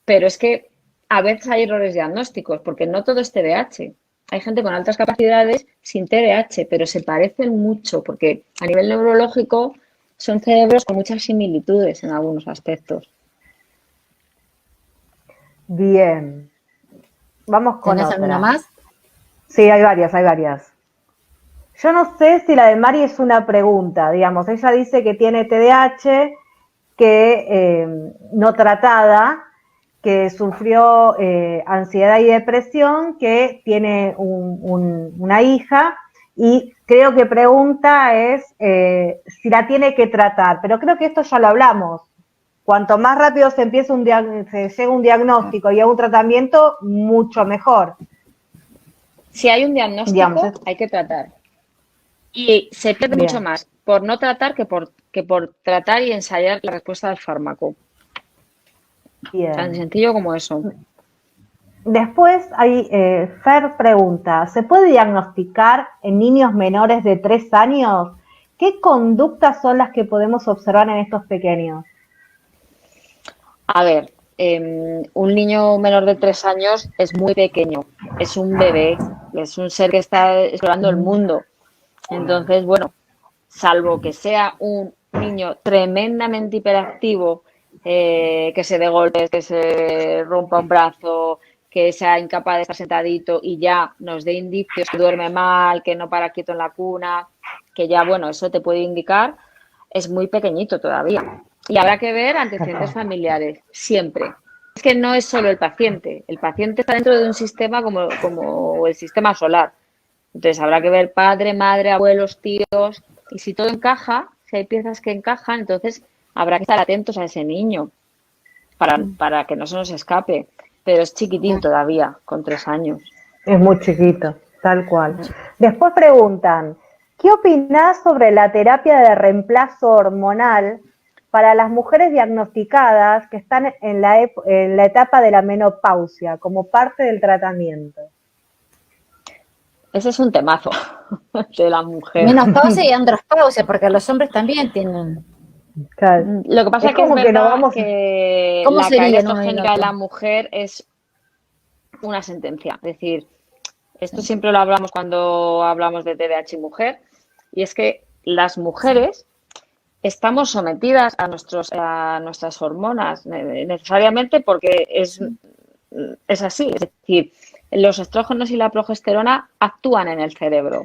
pero es que a veces hay errores diagnósticos, porque no todo es TDAH. Hay gente con altas capacidades sin TDAH, pero se parecen mucho, porque a nivel neurológico son cerebros con muchas similitudes en algunos aspectos. Bien. Vamos con ¿Tenés otra. alguna más? Sí, hay varias, hay varias. Yo no sé si la de Mari es una pregunta, digamos, ella dice que tiene TDAH, que no tratada, que sufrió ansiedad y depresión, que tiene una hija y creo que pregunta es si la tiene que tratar, pero creo que esto ya lo hablamos. Cuanto más rápido se llega a un diagnóstico y a un tratamiento, mucho mejor. Si hay un diagnóstico, Digamos, hay que tratar. Y se pierde bien. mucho más por no tratar que por tratar y ensayar la respuesta del fármaco. Bien. Tan sencillo como eso. Después hay, Fer pregunta, ¿se puede diagnosticar en niños menores de 3 años? ¿Qué conductas son las que podemos observar en estos pequeños? A ver, un niño menor de 3 años es muy pequeño, es un bebé, es un ser que está explorando el mundo. Entonces, bueno, salvo que sea un niño tremendamente hiperactivo, que se dé golpes, que se rompa un brazo, que sea incapaz de estar sentadito y ya nos dé indicios que duerme mal, que no para quieto en la cuna, que ya, bueno, eso te puede indicar, es muy pequeñito todavía. Y habrá que ver antecedentes familiares, siempre. Es que no es solo el paciente está dentro de un sistema como el sistema solar. Entonces habrá que ver padre, madre, abuelos, tíos, y si todo encaja, si hay piezas que encajan, entonces habrá que estar atentos a ese niño para que no se nos escape. Pero es chiquitín todavía, con 3 años. Es muy chiquito, tal cual. Después preguntan, ¿qué opinás sobre la terapia de reemplazo hormonal para las mujeres diagnosticadas que están en la etapa de la menopausia como parte del tratamiento? Ese es un temazo de la mujer. Menopausia y andropausia, porque los hombres también tienen. Claro. Lo que pasa es que como es que no verdad vamos... que ¿Cómo la sería caída en un estrogénica de minuto? la mujer es una sentencia. Es decir, esto siempre lo hablamos cuando hablamos de TDAH y mujer, y es que las mujeres estamos sometidas a nuestras hormonas necesariamente porque es así. Es decir, los estrógenos y la progesterona actúan en el cerebro.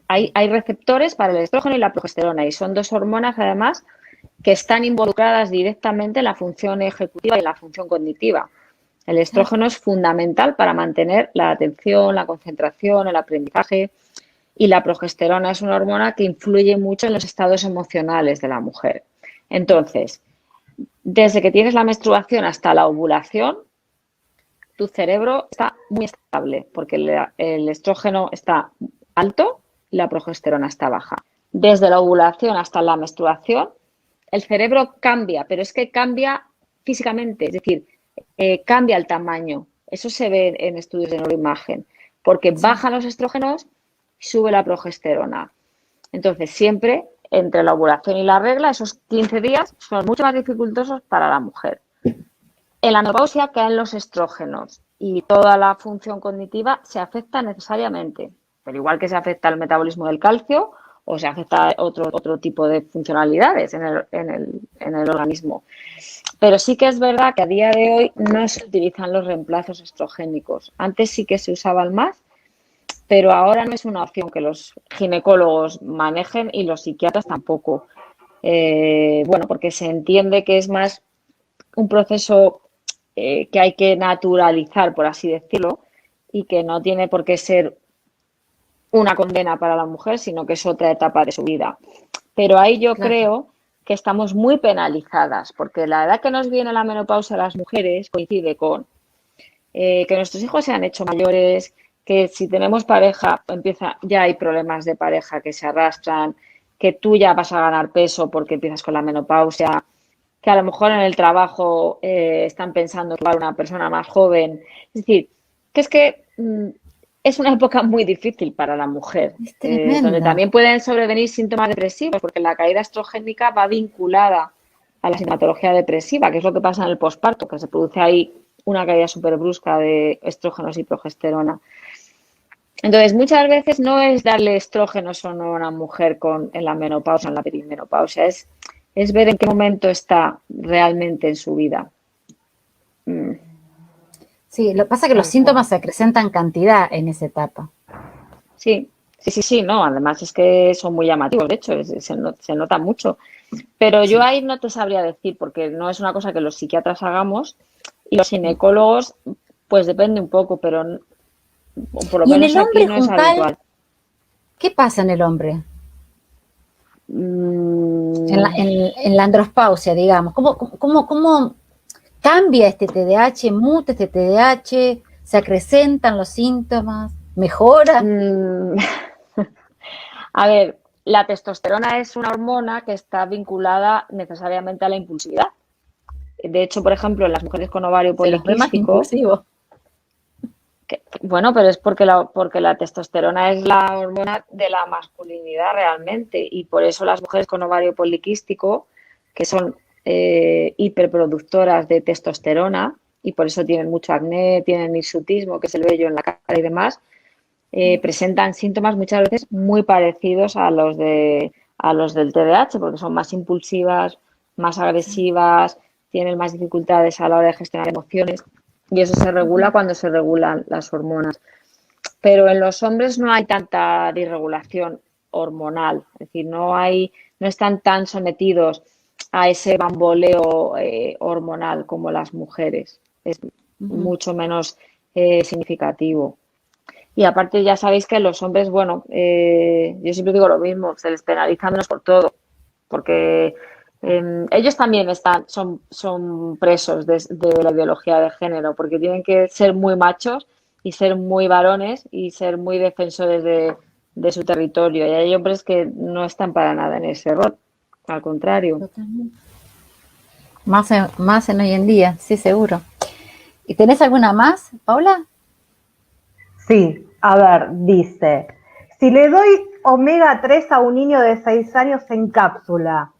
Hay receptores para el estrógeno y la progesterona y son dos hormonas además que están involucradas directamente en la función ejecutiva y en la función cognitiva. El estrógeno es fundamental para mantener la atención, la concentración, el aprendizaje, y la progesterona es una hormona que influye mucho en los estados emocionales de la mujer. Entonces, desde que tienes la menstruación hasta la ovulación, tu cerebro está muy estable porque el estrógeno está alto y la progesterona está baja. Desde la ovulación hasta la menstruación, el cerebro cambia, pero es que cambia físicamente, es decir, cambia el tamaño. Eso se ve en estudios de neuroimagen, porque bajan los estrógenos y sube la progesterona. Entonces, siempre entre la ovulación y la regla, esos 15 días son mucho más dificultosos para la mujer. En la menopausia caen los estrógenos y toda la función cognitiva se afecta necesariamente, pero igual que se afecta el metabolismo del calcio o se afecta otro tipo de funcionalidades en el organismo. Pero sí que es verdad que a día de hoy no se utilizan los reemplazos estrogénicos. Antes sí que se usaban más, pero ahora no es una opción que los ginecólogos manejen y los psiquiatras tampoco. Bueno, porque se entiende que es más un proceso que hay que naturalizar, por así decirlo, y que no tiene por qué ser una condena para la mujer, sino que es otra etapa de su vida. Pero ahí yo Claro. creo que estamos muy penalizadas, porque la edad que nos viene la menopausia a las mujeres coincide con que nuestros hijos se han hecho mayores, que si tenemos pareja, ya hay problemas de pareja que se arrastran, que tú ya vas a ganar peso porque empiezas con la menopausia, que a lo mejor en el trabajo están pensando que va a una persona más joven. Es decir, que es una época muy difícil para la mujer, Es donde tremenda. también pueden sobrevenir síntomas depresivos, porque la caída estrogénica va vinculada a la sintomatología depresiva, que es lo que pasa en el posparto, que se produce ahí una caída súper brusca de estrógenos y progesterona. Entonces, muchas veces no es darle estrógenos o no a una mujer en la menopausia, en la perimenopausia, es ver en qué momento está realmente en su vida. Sí, lo que pasa es que los Tal cual. síntomas se acrecentan cantidad en esa etapa. Sí, no, además es que son muy llamativos, de hecho, se nota mucho. Pero yo Sí. ahí no te sabría decir, porque no es una cosa que los psiquiatras hagamos y los ginecólogos, pues depende un poco, pero por lo Y en menos el aquí hombre no es juncal, habitual. ¿qué pasa en el hombre? Mm, En la andropausia, digamos. ¿Cómo cambia este TDAH? ¿Muta este TDAH? ¿Se acrecentan los síntomas? ¿Mejora? mm, A ver, la testosterona es una hormona que está vinculada necesariamente a la impulsividad. De hecho, por ejemplo, en las mujeres con ovario Se los ve más poliquístico, impulsivos. bueno, pero es porque la testosterona es la hormona de la masculinidad realmente y por eso las mujeres con ovario poliquístico, que son hiperproductoras de testosterona y por eso tienen mucho acné, tienen hirsutismo, que es el vello en la cara y demás, presentan síntomas muchas veces muy parecidos a los del TDAH, porque son más impulsivas, más agresivas, tienen más dificultades a la hora de gestionar emociones y eso se regula cuando se regulan las hormonas. Pero en los hombres no hay tanta disregulación hormonal, es decir, no están tan sometidos a ese bamboleo hormonal como las mujeres. Es Ujú. mucho menos significativo. Y aparte ya sabéis que los hombres, bueno, yo siempre digo lo mismo, se les penaliza menos por todo, porque ellos también son presos de la ideología de género, porque tienen que ser muy machos y ser muy varones y ser muy defensores de su territorio. Y hay hombres que no están para nada en ese rol, al contrario. Totalmente. Más en hoy en día, sí, seguro. ¿Y tenés alguna más, Paula? Sí, a ver, dice, si le doy omega 3 a un niño de 6 años en cápsula,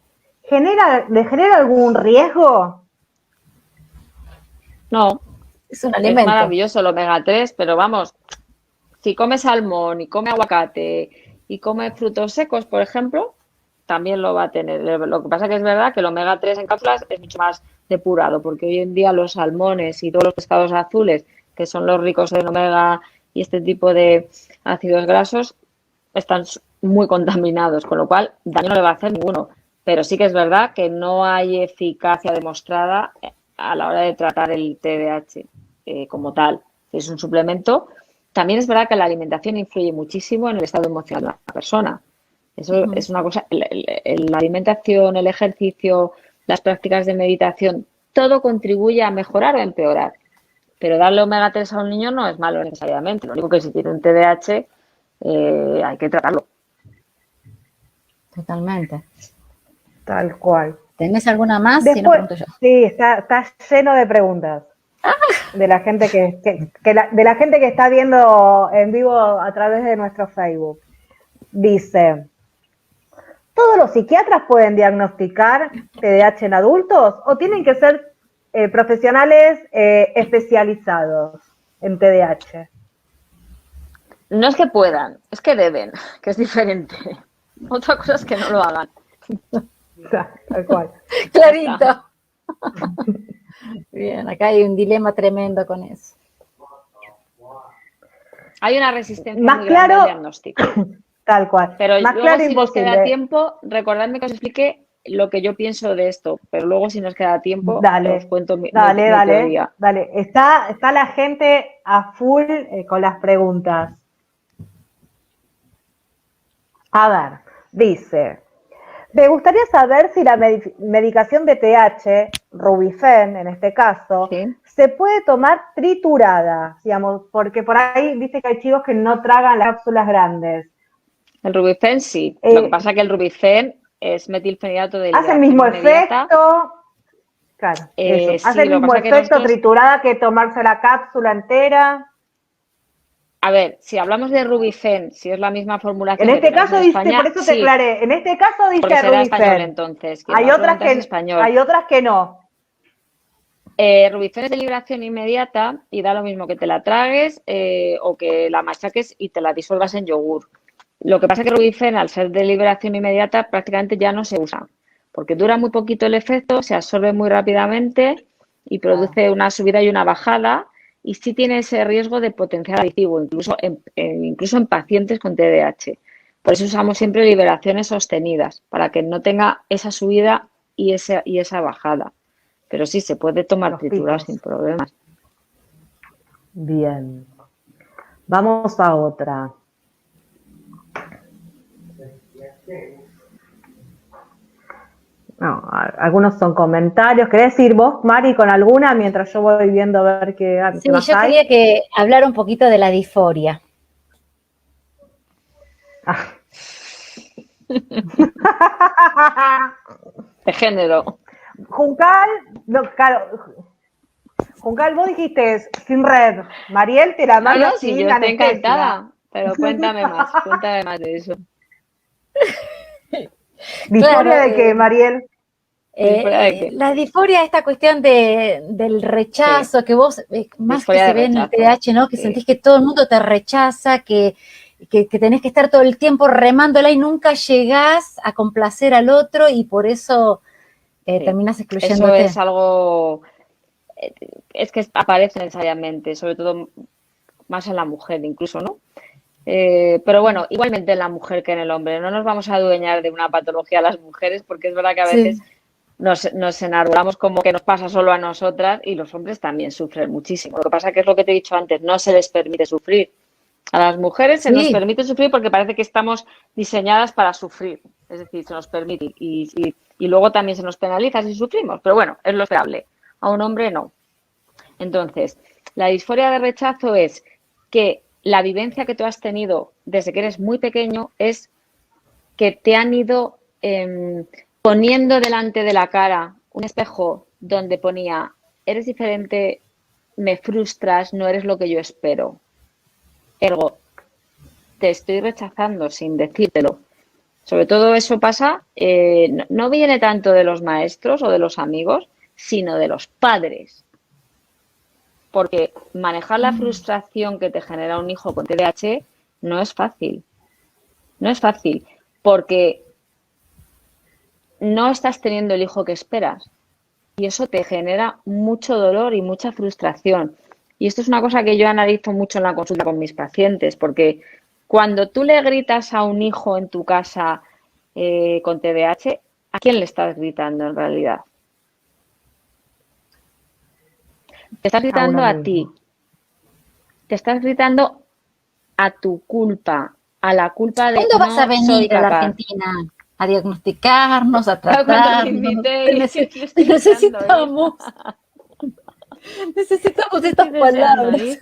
¿le genera algún riesgo? No, Es un es alimento. maravilloso el omega 3, pero vamos, si come salmón y come aguacate y come frutos secos, por ejemplo, también lo va a tener. Lo que pasa que es verdad que el omega 3 en cápsulas es mucho más depurado, porque hoy en día los salmones y todos los pescados azules, que son los ricos en omega y este tipo de ácidos grasos, están muy contaminados, con lo cual daño no le va a hacer ninguno. Pero sí que es verdad que no hay eficacia demostrada a la hora de tratar el TDAH como tal. Es un suplemento. También es verdad que la alimentación influye muchísimo en el estado emocional de la persona. Eso Ujú. es una cosa, la alimentación, el ejercicio, las prácticas de meditación, todo contribuye a mejorar o empeorar. Pero darle omega 3 a un niño no es malo necesariamente. Lo único que si tiene un TDAH hay que tratarlo. Totalmente. Tal cual. ¿Tenés alguna más? Si no, Después, pregunto yo. sí, está lleno de preguntas de la gente de la gente que está viendo en vivo a través de nuestro Facebook. Dice, ¿todos los psiquiatras pueden diagnosticar TDAH en adultos o tienen que ser profesionales especializados en TDAH? No es que puedan, es que deben, que es diferente. Otra cosa es que no lo hagan. Tal cual. Ya está. Clarito. Bien, acá hay un dilema tremendo con eso. Hay una resistencia Más muy grande al claro, diagnóstico. tal cual. Pero Más luego, claro si nos queda imposible. tiempo, recordadme que os explique lo que yo pienso de esto, pero luego si nos queda tiempo os cuento mi teoría. Dale. Está la gente a full con las preguntas. A ver, dice, me gustaría saber si la medicación BTH, Rubifen en este caso, ¿Sí? se puede tomar triturada, digamos, porque por ahí dice que hay chicos que no tragan las cápsulas grandes. El Rubifen sí, lo que pasa es que el Rubifen es metilfenidato de hace el liberación mismo inmediata. efecto, claro, hace el mismo efecto triturada que tomarse la cápsula entera. A ver, si hablamos de Rubifen, si es la misma formulación en este caso en dice, España, por eso te sí, aclaré, en este caso dice porque será Rubifen. español entonces. Hay otras que no. Rubifen es de liberación inmediata y da lo mismo que te la tragues o que la machaques y te la disuelvas en yogur. Lo que pasa es que Rubifen, al ser de liberación inmediata, prácticamente ya no se usa, porque dura muy poquito el efecto, se absorbe muy rápidamente y produce una subida y una bajada, y sí tiene ese riesgo de potencial adictivo, incluso en pacientes con TDAH. Por eso usamos siempre liberaciones sostenidas, para que no tenga esa subida y esa bajada. Pero sí, se puede tomar triturado sin problemas. Bien. Vamos a otra. No, algunos son comentarios. ¿Querés ir vos, Mari, con alguna mientras yo voy viendo a ver qué más hay? Sí, yo quería que hablar un poquito de la disforia. De género. Juncal, no, claro. Juncal, vos dijiste sin red. Mariel te la manda sí, yo estoy encantada, pero cuéntame más de eso. ¿Disforia de qué, Mariel? La disforia, esta cuestión del rechazo, que vos, más que se ve en el TDAH, ¿no? Que sentís que todo el mundo te rechaza, que tenés que estar todo el tiempo remándola y nunca llegás a complacer al otro y por eso terminás excluyéndote. Eso es algo, es que aparece necesariamente, sobre todo más en la mujer incluso, ¿no? Pero bueno, igualmente en la mujer que en el hombre. No nos vamos a adueñar de una patología a las mujeres, porque es verdad que a veces nos enarbolamos como que nos pasa solo a nosotras, y los hombres también sufren muchísimo. Lo que pasa que es lo que te he dicho antes, no se les permite sufrir. A las mujeres se nos permite sufrir porque parece que estamos diseñadas para sufrir. Es decir, se nos permite y luego también se nos penaliza si sufrimos. Pero bueno, es lo esperable. A un hombre no. Entonces, la disforia de rechazo es que la vivencia que tú has tenido desde que eres muy pequeño es que te han ido poniendo delante de la cara un espejo donde ponía: eres diferente, me frustras, no eres lo que yo espero. Ergo, te estoy rechazando sin decírtelo. Sobre todo eso pasa, no viene tanto de los maestros o de los amigos, sino de los padres. Porque manejar la frustración que te genera un hijo con TDAH no es fácil. No es fácil, porque no estás teniendo el hijo que esperas. Y eso te genera mucho dolor y mucha frustración. Y esto es una cosa que yo analizo mucho en la consulta con mis pacientes, porque cuando tú le gritas a un hijo en tu casa con TDAH, ¿a quién le estás gritando en realidad? Te estás gritando a ti. Te estás gritando a tu culpa, a la culpa de ¿Cuándo vas a venir a la Argentina a diagnosticarnos, a tratarnos? Necesitamos estas palabras.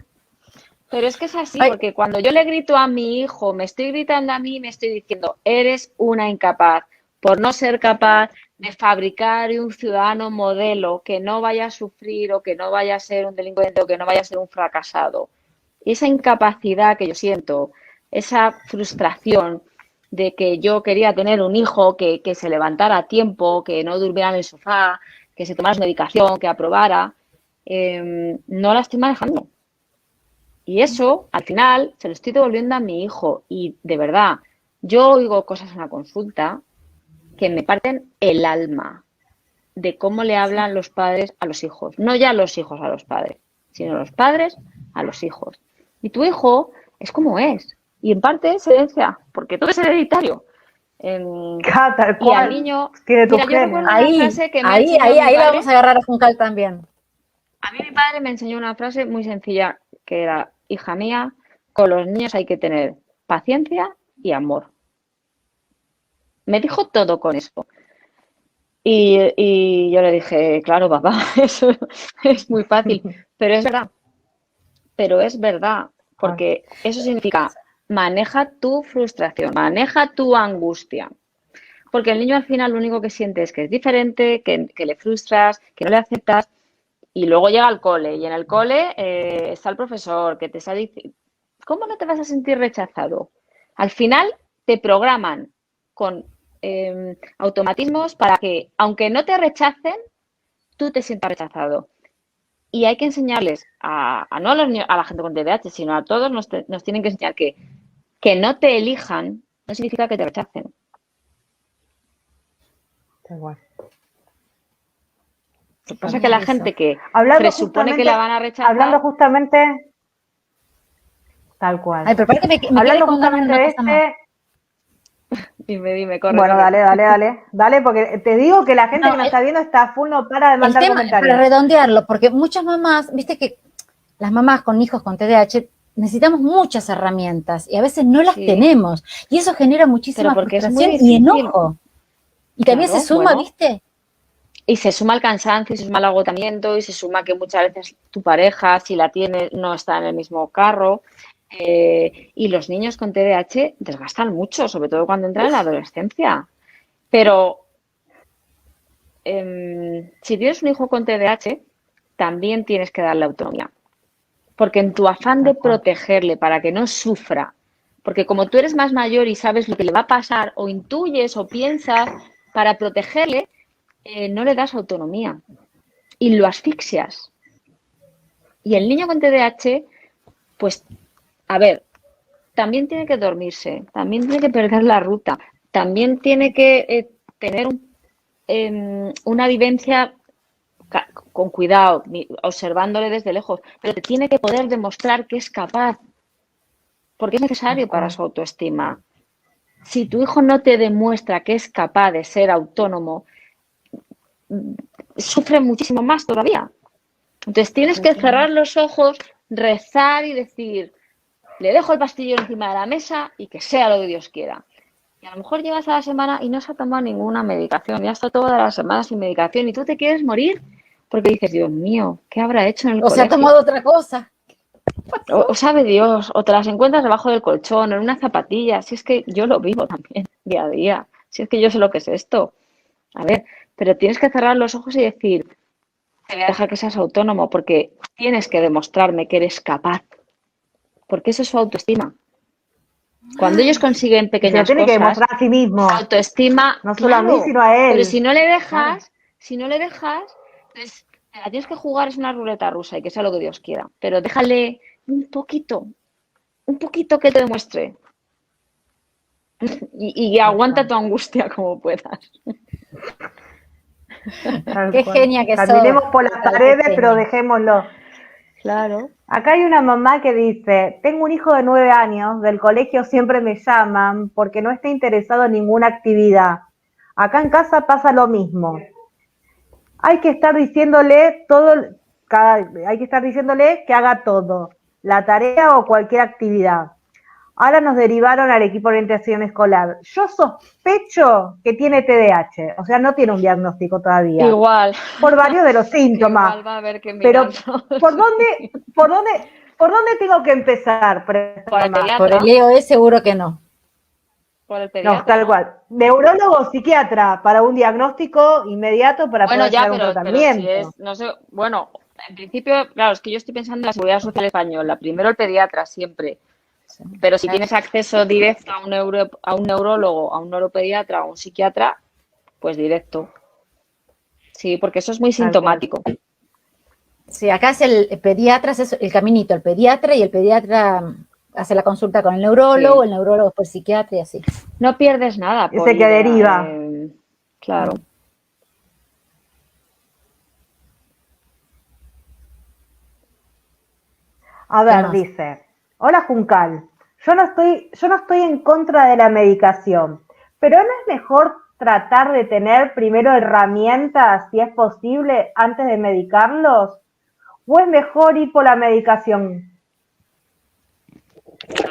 Pero es que es así, porque cuando yo le grito a mi hijo, me estoy gritando a mí, me estoy diciendo: eres una incapaz por no ser capaz de fabricar un ciudadano modelo que no vaya a sufrir o que no vaya a ser un delincuente o que no vaya a ser un fracasado. Y esa incapacidad que yo siento, esa frustración de que yo quería tener un hijo que se levantara a tiempo, que no durmiera en el sofá, que se tomara su medicación, que aprobara, no la estoy manejando. Y eso, al final, se lo estoy devolviendo a mi hijo. Y, de verdad, yo oigo cosas en la consulta que me parten el alma de cómo le hablan los padres a los hijos. No ya los hijos a los padres, sino los padres a los hijos. Y tu hijo es como es. Y en parte es herencia, porque todo es hereditario. Tal Y al cual. niño, Tiene tus mira, yo genes. recuerdo una Ahí, frase que me ha ahí, enseñado ahí, mi ahí la padre. vamos a agarrar a Juncal también. A mí mi padre me enseñó una frase muy sencilla, que era, hija mía, con los niños hay que tener paciencia y amor. Me dijo todo con eso. Y yo le dije, claro, papá, eso es muy fácil, pero es verdad, Ay, porque eso significa maneja tu frustración, maneja tu angustia, porque el niño al final lo único que siente es que es diferente, que le frustras, que no le aceptas, y luego llega al cole, y en el cole está el profesor que te está diciendo, ¿cómo no te vas a sentir rechazado? Al final te programan con automatismos para que, aunque no te rechacen, tú te sientas rechazado. Y hay que enseñarles no a los niños, a la gente con TDAH, sino a todos nos tienen que enseñar que no te elijan no significa que te rechacen. tal cual. Lo que pasa es que la gente que Hablando presupone que la van a hablando rechazar, justamente, tal cual. Ay, pero parece que me quieres Hablando contar justamente una de cosa más. dime, corre, Bueno, corre. dale, porque te digo que la gente No, que nos está viendo está a full, no para de el mandar tema, para comentarios. redondearlo, porque muchas mamás, viste que las mamás con hijos con TDAH necesitamos muchas herramientas y a veces no las Sí, tenemos. Y eso genera pero muchísima porque es muy frustración y difícil. enojo. Y también se Claro, suma, bueno, ¿viste? y se suma el cansancio, y se suma el agotamiento, y se suma que muchas veces tu pareja, si la tienes, no está en el mismo carro. Y los niños con TDAH desgastan mucho, sobre todo cuando entran en la adolescencia. Pero si tienes un hijo con TDAH, también tienes que darle autonomía. Porque en tu afán de Tal cual. protegerle para que no sufra, porque como tú eres más mayor y sabes lo que le va a pasar, o intuyes o piensas para protegerle, no le das autonomía y lo asfixias. Y el niño con TDAH, pues, a ver, también tiene que dormirse, también tiene que perder la ruta, también tiene que tener una vivencia con cuidado, observándole desde lejos, pero te tiene que poder demostrar que es capaz, porque es Tal necesario para cual. su autoestima. Si tu hijo no te demuestra que es capaz de ser autónomo, sufre muchísimo más todavía. Entonces tienes que cerrar los ojos, rezar y decir, le dejo el pastillero encima de la mesa y que sea lo que Dios quiera. Y a lo mejor llegas a la semana y no se ha tomado ninguna medicación, ya está toda la semana sin medicación y tú te quieres morir porque dices, Dios mío, ¿qué habrá hecho en el O se ha colegio? tomado otra cosa. O sabe Dios, o te las encuentras debajo del colchón, en una zapatilla. Si es que yo lo vivo también día a día. Si es que yo sé lo que es esto. A ver, pero tienes que cerrar los ojos y decir, te voy a dejar que seas autónomo porque tienes que demostrarme que eres capaz. Porque eso es su autoestima. Cuando ellos consiguen Y se lo pequeñas tiene que cosas, demostrar a sí mismo, esa autoestima, no solo a mí, claro, sino a pero él. Claro. si no le dejas, pues te la tienes que jugar, es una ruleta rusa y que sea lo que Dios quiera. Pero déjale un poquito que te demuestre. Y Tal aguanta cual. tu angustia como puedas. Tal Qué cual. genia que sos, Caminemos por las Juncal, qué paredes, pero genia. dejémoslo. Claro. Acá hay una mamá que dice, tengo un hijo de 9 años, del colegio siempre me llaman porque no está interesado en ninguna actividad. Acá en casa pasa lo mismo. Hay que estar diciéndole hay que estar diciéndole que haga todo, la tarea o cualquier actividad. Ahora nos derivaron al equipo de orientación escolar. Yo sospecho que tiene TDAH, o sea, no tiene un diagnóstico todavía, Igual, por varios de los síntomas. igual va a haber que pero mirarlo. ¿por dónde, Sí. por dónde, por dónde tengo que empezar por esta Por el mamá? Por el pediatra, EOE seguro que no. por el No, pediatra, tal ¿no? cual. Neurólogo o psiquiatra para un diagnóstico inmediato para Bueno, poder ya, hacer un pero si tratamiento. es, no sé, bueno, en principio, claro, es que yo estoy pensando en la Seguridad Social Española. Primero el pediatra, siempre. Sí. Pero si tienes acceso directo a un neurólogo, a un neuropediatra, a un psiquiatra, pues directo. Sí, porque eso es muy Tal cual. sintomático. Sí, acá es el pediatra, es el caminito, el pediatra y el pediatra hace la consulta con Sí. el neurólogo después el psiquiatra y así. No pierdes nada por Ese que ir deriva. claro. A ¿Qué ver, más? dice, hola Juncal, yo no estoy en contra de la medicación, Pero ¿no es mejor tratar de tener primero herramientas, si es posible, antes de medicarlos? ¿O es mejor ir por la medicación?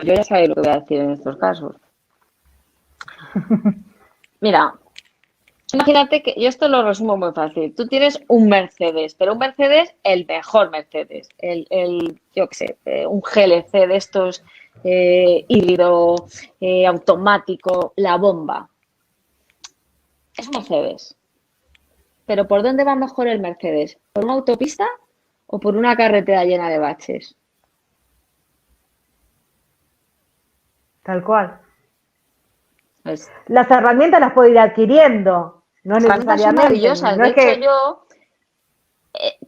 Yo ya sabéis lo que voy a decir en estos casos. Mira, imagínate que yo esto lo resumo muy fácil. Tú tienes un Mercedes, pero un Mercedes, el mejor Mercedes, yo qué sé, un GLC de estos híbrido, automático, la bomba. Es un Mercedes. Pero ¿por dónde va mejor el Mercedes? ¿Por una autopista o por una carretera llena de baches? Tal cual. Pues, Las herramientas las puedo ir adquiriendo, no las herramientas son necesariamente. maravillosas. No De es hecho, que, yo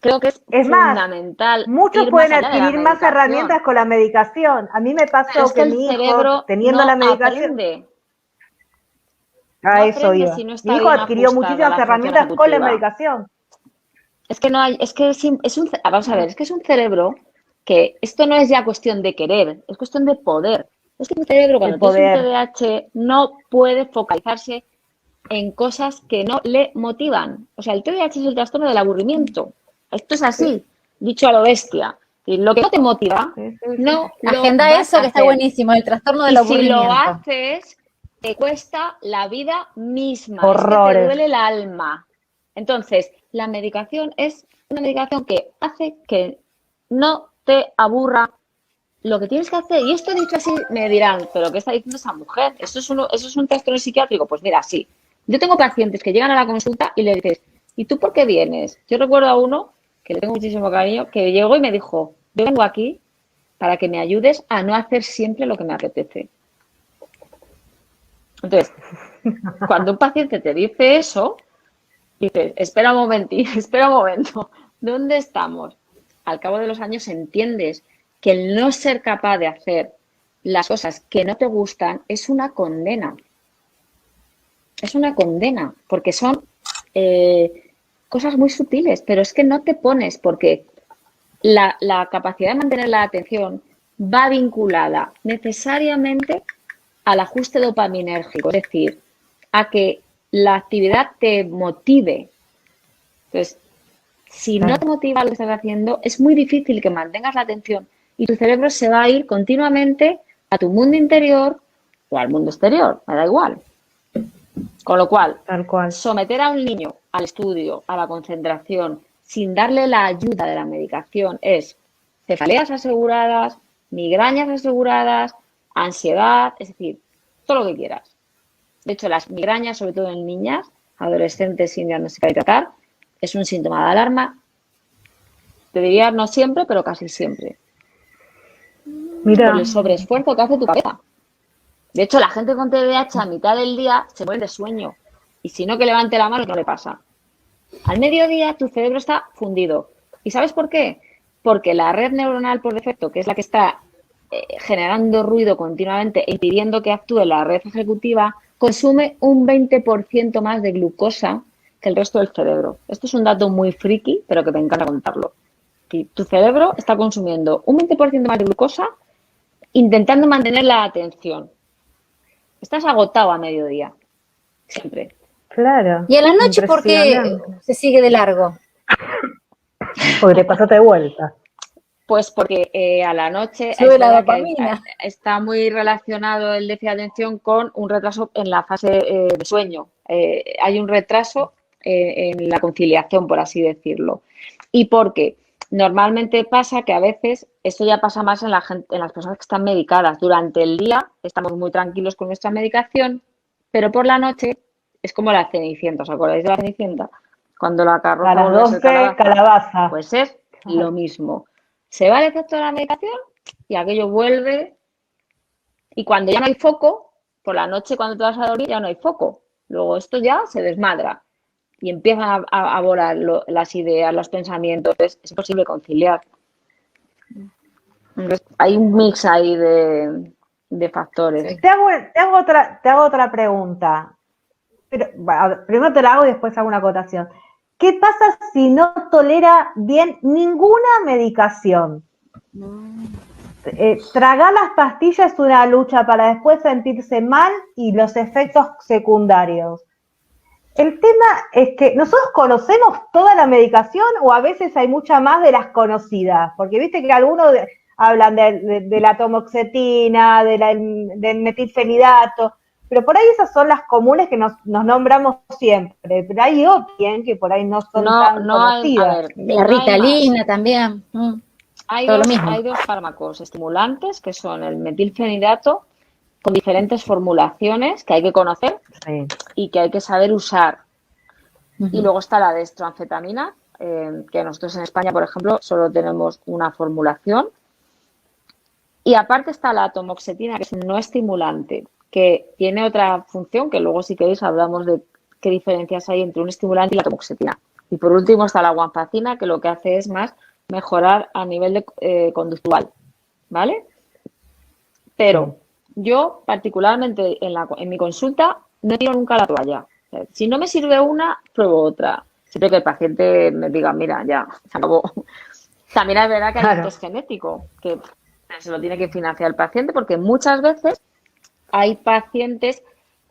creo que es es más, fundamental muchos ir más pueden allá de la adquirir más herramientas medicación. con la medicación. A mí me Pero pasó es que que el mi hijo, cerebro teniendo la no medicación, aprende. No a eso aprende iba. si no Mi está hijo bien adquirió ajustada muchísimas la función herramientas con la ejecutiva. medicación. Es que no hay, es que es un, vamos a ver, es que es un cerebro que esto no es ya cuestión de querer, es cuestión de poder. Es que un cerebro El cuando tienes un poder. TDAH no puede focalizarse en cosas que no le motivan. O sea, el TDAH es el trastorno del aburrimiento. Esto es Sí, así, dicho a lo bestia. Y lo que no te motiva, sí, sí, sí. no lo Agenda vas eso a que está hacer. buenísimo, el trastorno del Y si lo aburrimiento. haces, te cuesta la vida misma, es que te Horrores. duele el alma. Entonces, la medicación es una medicación que hace que no te aburra lo que tienes que hacer. Y esto dicho así, me dirán, ¿pero qué está diciendo esa mujer? ¿Eso es un trastorno psiquiátrico? Pues mira, sí. Yo tengo pacientes que llegan a la consulta y le dices, ¿y tú por qué vienes? Yo recuerdo a uno, que le tengo muchísimo cariño, que llegó y me dijo, yo vengo aquí para que me ayudes a no hacer siempre lo que me apetece. Entonces, cuando un paciente te dice eso, dices, espera un momentito, espera un momento, ¿dónde estamos? Al cabo de los años entiendes que el no ser capaz de hacer las cosas que no te gustan es una condena. Es una condena, porque son cosas muy sutiles, pero es que no te pones, porque la capacidad de mantener la atención va vinculada necesariamente al ajuste dopaminérgico, es decir, a que la actividad te motive. Entonces, si no te motiva lo que estás haciendo, es muy difícil que mantengas la atención y tu cerebro se va a ir continuamente a tu mundo interior o al mundo exterior, me da igual. Con lo cual, Tal cual. someter a un niño al estudio, a la concentración, sin darle la ayuda de la medicación es cefaleas aseguradas, migrañas aseguradas, ansiedad, es decir, todo lo que quieras. De hecho, las migrañas, sobre todo en niñas, adolescentes sin diagnosticar y tratar, es un síntoma de alarma. Te diría no siempre, pero casi siempre. Mira, Por el sobreesfuerzo que hace tu cabeza. De hecho, la gente con TDAH a mitad del día se muere de sueño. Y si no, que levante la mano, no le pasa. Al mediodía tu cerebro está fundido. ¿Y sabes por qué? Porque la red neuronal por defecto, que es la que está generando ruido continuamente e impidiendo que actúe la red ejecutiva, consume un 20% más de glucosa que el resto del cerebro. Esto es un dato muy friki, pero que me encanta contarlo. Tu cerebro está consumiendo un 20% más de glucosa intentando mantener la atención. Estás agotado a mediodía, siempre. claro. ¿Y a la noche por qué se sigue de largo? Porque te pasaste de vuelta. Pues porque a la noche Sube es la verdad que dopamina. está muy relacionado el déficit de atención con un retraso en la fase de sueño. Hay un retraso en la conciliación, por así decirlo. Y porque normalmente pasa que a veces, esto ya pasa más en las personas que están medicadas. Durante el día estamos muy tranquilos con nuestra medicación, pero por la noche es como la Cenicienta. ¿Os acordáis de la Cenicienta? Cuando la A carroza las vuelve a ser 12, calabaza. pues es lo mismo. Se va el efecto de la medicación y aquello vuelve. Y cuando ya no hay foco, por la noche cuando te vas a dormir ya no hay foco. Luego esto ya se desmadra y empiezan a volar las ideas, los pensamientos. Es imposible conciliar. Entonces, hay un mix ahí de factores. Sí. Te hago otra pregunta. Pero, bueno, primero te la hago y después hago una acotación. ¿Qué pasa si no tolera bien ninguna medicación? Tragar las pastillas es una lucha para después sentirse mal y los efectos secundarios. El tema es que nosotros conocemos toda la medicación o a veces hay mucha más de las conocidas, porque viste que algunos hablan de la tamoxetina, del metilfenidato, pero por ahí esas son las comunes que nos nombramos siempre, pero hay otras que por ahí no son tan conocidas. La Ritalina también. Hay dos fármacos estimulantes que son el metilfenidato con diferentes formulaciones que hay que conocer y que hay que saber usar. Y luego está la destroanfetamina, que nosotros en España, por ejemplo, solo tenemos una formulación. Y aparte está la atomoxetina, que es un no estimulante, que tiene otra función, que luego si queréis hablamos de qué diferencias hay entre un estimulante y la atomoxetina. Y por último está la guanfacina, que lo que hace es más mejorar a nivel conductual, ¿vale? Pero yo, particularmente en mi consulta, no tiro nunca la toalla. Si no me sirve una, pruebo otra. Siempre que el paciente me diga, mira, ya, se acabó. También es verdad que hay un test genético, que se lo tiene que financiar el paciente, porque muchas veces hay pacientes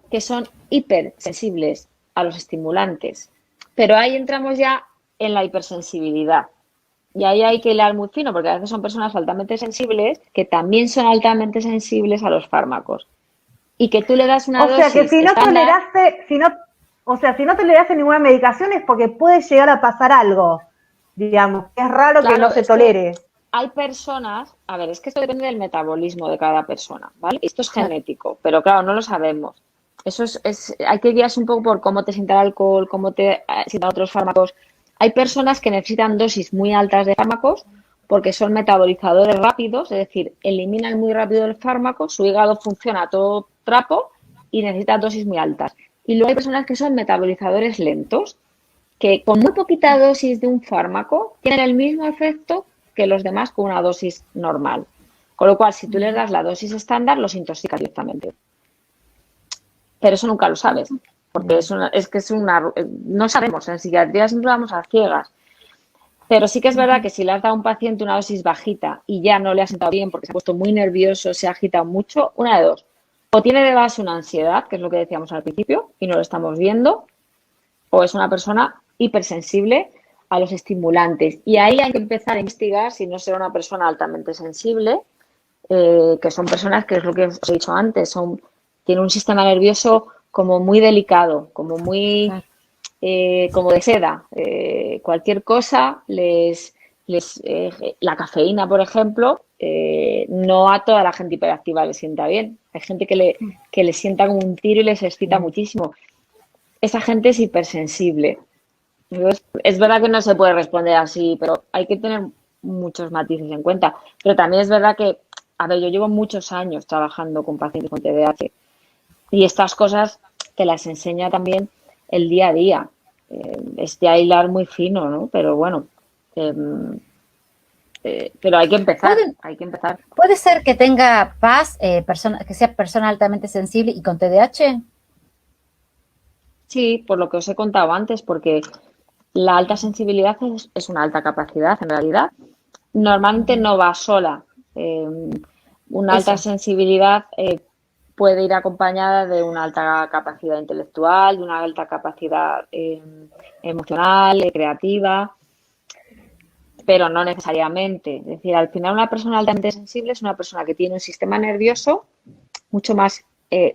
que son hipersensibles a los estimulantes. Pero ahí entramos ya en la hipersensibilidad. Y ahí hay que hilar muy fino, porque a veces son personas altamente sensibles que también son altamente sensibles a los fármacos. Y que tú le das una dosis. O sea, que si no toleraste ninguna medicación es porque puede llegar a pasar algo, digamos. Es raro que no se tolere. Hay personas, a ver, es que esto depende del metabolismo de cada persona, ¿vale? Esto es genético, pero claro, no lo sabemos. Eso hay que guiarse un poco por cómo te sienta el alcohol, cómo te sientan otros fármacos. Hay personas que necesitan dosis muy altas de fármacos porque son metabolizadores rápidos, es decir, eliminan muy rápido el fármaco, su hígado funciona a todo trapo y necesita dosis muy altas. Y luego hay personas que son metabolizadores lentos, que con muy poquita dosis de un fármaco tienen el mismo efecto que los demás con una dosis normal. Con lo cual, si tú les das la dosis estándar, los intoxicas directamente. Pero eso nunca lo sabes. Porque no sabemos, en psiquiatría siempre vamos a ciegas. Pero sí que es verdad que si le has dado a un paciente una dosis bajita y ya no le ha sentado bien porque se ha puesto muy nervioso, se ha agitado mucho, una de dos. O tiene de base una ansiedad, que es lo que decíamos al principio, y no lo estamos viendo, o es una persona hipersensible a los estimulantes. Y ahí hay que empezar a investigar si no será una persona altamente sensible, que son personas que es lo que os he dicho antes, tienen un sistema nervioso como muy delicado, como muy como de seda. Cualquier cosa la cafeína, por ejemplo, no a toda la gente hiperactiva le sienta bien. Hay gente que le sienta como un tiro y les excita muchísimo. Esa gente es hipersensible. Entonces, es verdad que no se puede responder así, pero hay que tener muchos matices en cuenta. Pero también es verdad que, a ver, yo llevo muchos años trabajando con pacientes con TDAH y estas cosas te las enseña también el día a día. Es de hilar muy fino, ¿no? Pero bueno, pero hay que empezar. ¿Puede ser que tenga PAS, que sea persona altamente sensible y con TDAH? Sí, por lo que os he contado antes, porque la alta sensibilidad es una alta capacidad, en realidad. Normalmente no va sola. Una alta sensibilidad puede ir acompañada de una alta capacidad intelectual, de una alta capacidad emocional, creativa, pero no necesariamente. Es decir, al final una persona altamente sensible es una persona que tiene un sistema nervioso mucho más